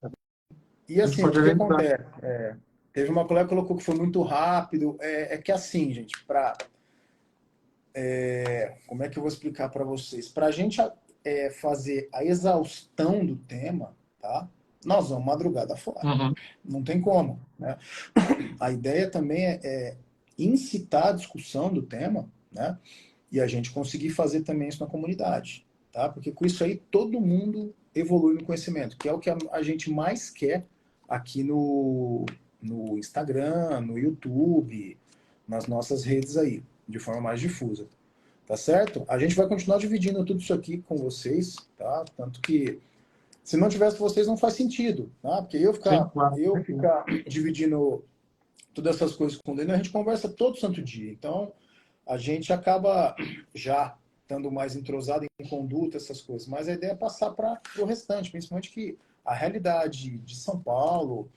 E a gente assim, o pode que, que organizar. acontece? Teve uma colega que colocou que foi muito rápido. É que assim, gente, como é que eu vou explicar para vocês? Para a gente fazer a exaustão do tema, tá? Nós vamos madrugada fora. Uhum. Não tem como, né? A ideia também é incitar a discussão do tema, né? E a gente conseguir fazer também isso na comunidade, tá? Porque com isso aí todo mundo evolui no conhecimento, que é o que a gente mais quer aqui no Instagram, no YouTube, nas nossas redes aí, de forma mais difusa. Tá certo? A gente vai continuar dividindo tudo isso aqui com vocês, tá? Tanto que se não tivesse vocês não faz sentido, tá? Porque Sim, claro. eu ficar dividindo todas essas coisas com o Daniel, a gente conversa todo santo dia. Então, a gente acaba já estando mais entrosado em conduta, essas coisas. Mas a ideia é passar para o restante, principalmente que a realidade de São Paulo,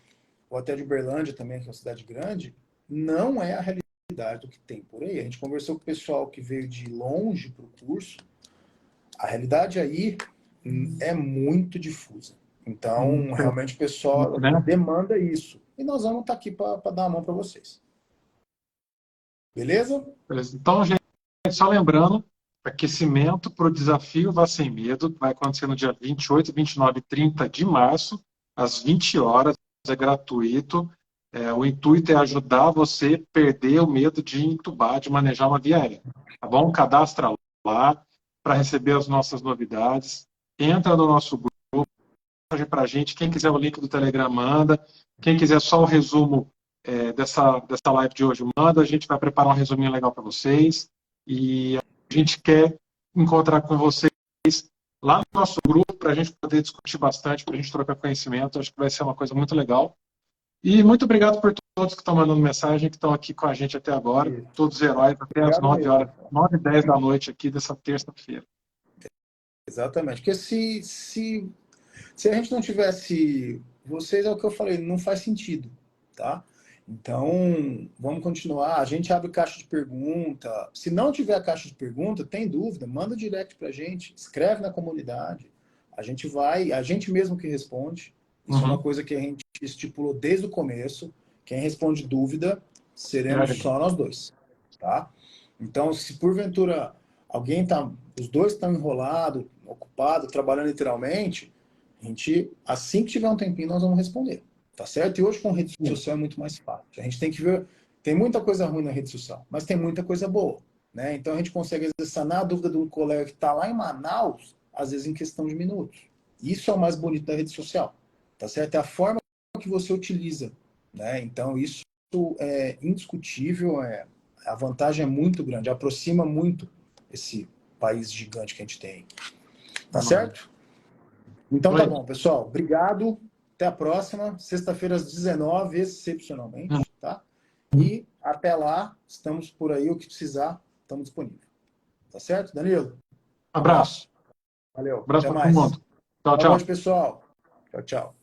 ou até de Uberlândia também, que é uma cidade grande, não é a realidade do que tem por aí. A gente conversou com o pessoal que veio de longe para o curso, a realidade aí é muito difusa. Então, realmente o pessoal Né? demanda isso. E nós vamos estar aqui para dar a mão para vocês. Beleza? Beleza. Então, gente, só lembrando, aquecimento para o desafio Vá Sem Medo vai acontecer no dia 28, 29 e 30 de março, às 20 horas, é gratuito. O intuito é ajudar você a perder o medo de entubar, de manejar uma via aérea. Tá bom? Cadastra lá para receber as nossas novidades. Entra no nosso grupo para a gente. Quem quiser o link do Telegram, manda. Quem quiser só o resumo dessa live de hoje, manda. A gente vai preparar um resuminho legal para vocês. E a gente quer encontrar com vocês lá no nosso grupo para a gente poder discutir bastante, para a gente trocar conhecimento. Acho que vai ser uma coisa muito legal. E muito obrigado por todos que estão mandando mensagem, que estão aqui com a gente até agora. Isso. Todos heróis, até às Obrigado 9 mesmo. horas, 9h10 da noite aqui dessa terça-feira. Exatamente. Porque se a gente não tivesse vocês, é o que eu falei, não faz sentido, tá? Então, vamos continuar. A gente abre caixa de pergunta. Se não tiver a caixa de pergunta, tem dúvida, manda direct pra gente, escreve na comunidade. A gente mesmo que responde. Isso é uma coisa que a gente estipulou desde o começo. Quem responde dúvida, seremos só nós dois, tá? Então, se porventura os dois estão enrolados, ocupados, trabalhando literalmente, a gente, assim que tiver um tempinho, nós vamos responder. Tá certo? E hoje com rede social é muito mais fácil. A gente tem que ver, tem muita coisa ruim na rede social, mas tem muita coisa boa, né? Então a gente consegue às vezes sanar a dúvida de um colega que está lá em Manaus, às vezes em questão de minutos. Isso é o mais bonito da rede social, tá certo? É a forma que você utiliza, né? Então isso é indiscutível, a vantagem é muito grande, aproxima muito esse país gigante que a gente tem. Tá certo? Então tá bom, pessoal. Obrigado. Até a próxima. Sexta-feira às 19h, excepcionalmente, tá? E até lá, estamos por aí. O que precisar, estamos disponíveis. Tá certo, Danilo? Abraço. Valeu. Abraço Até para todo mais. mundo. Tchau, Boa noite, tchau. pessoal. Tchau, tchau.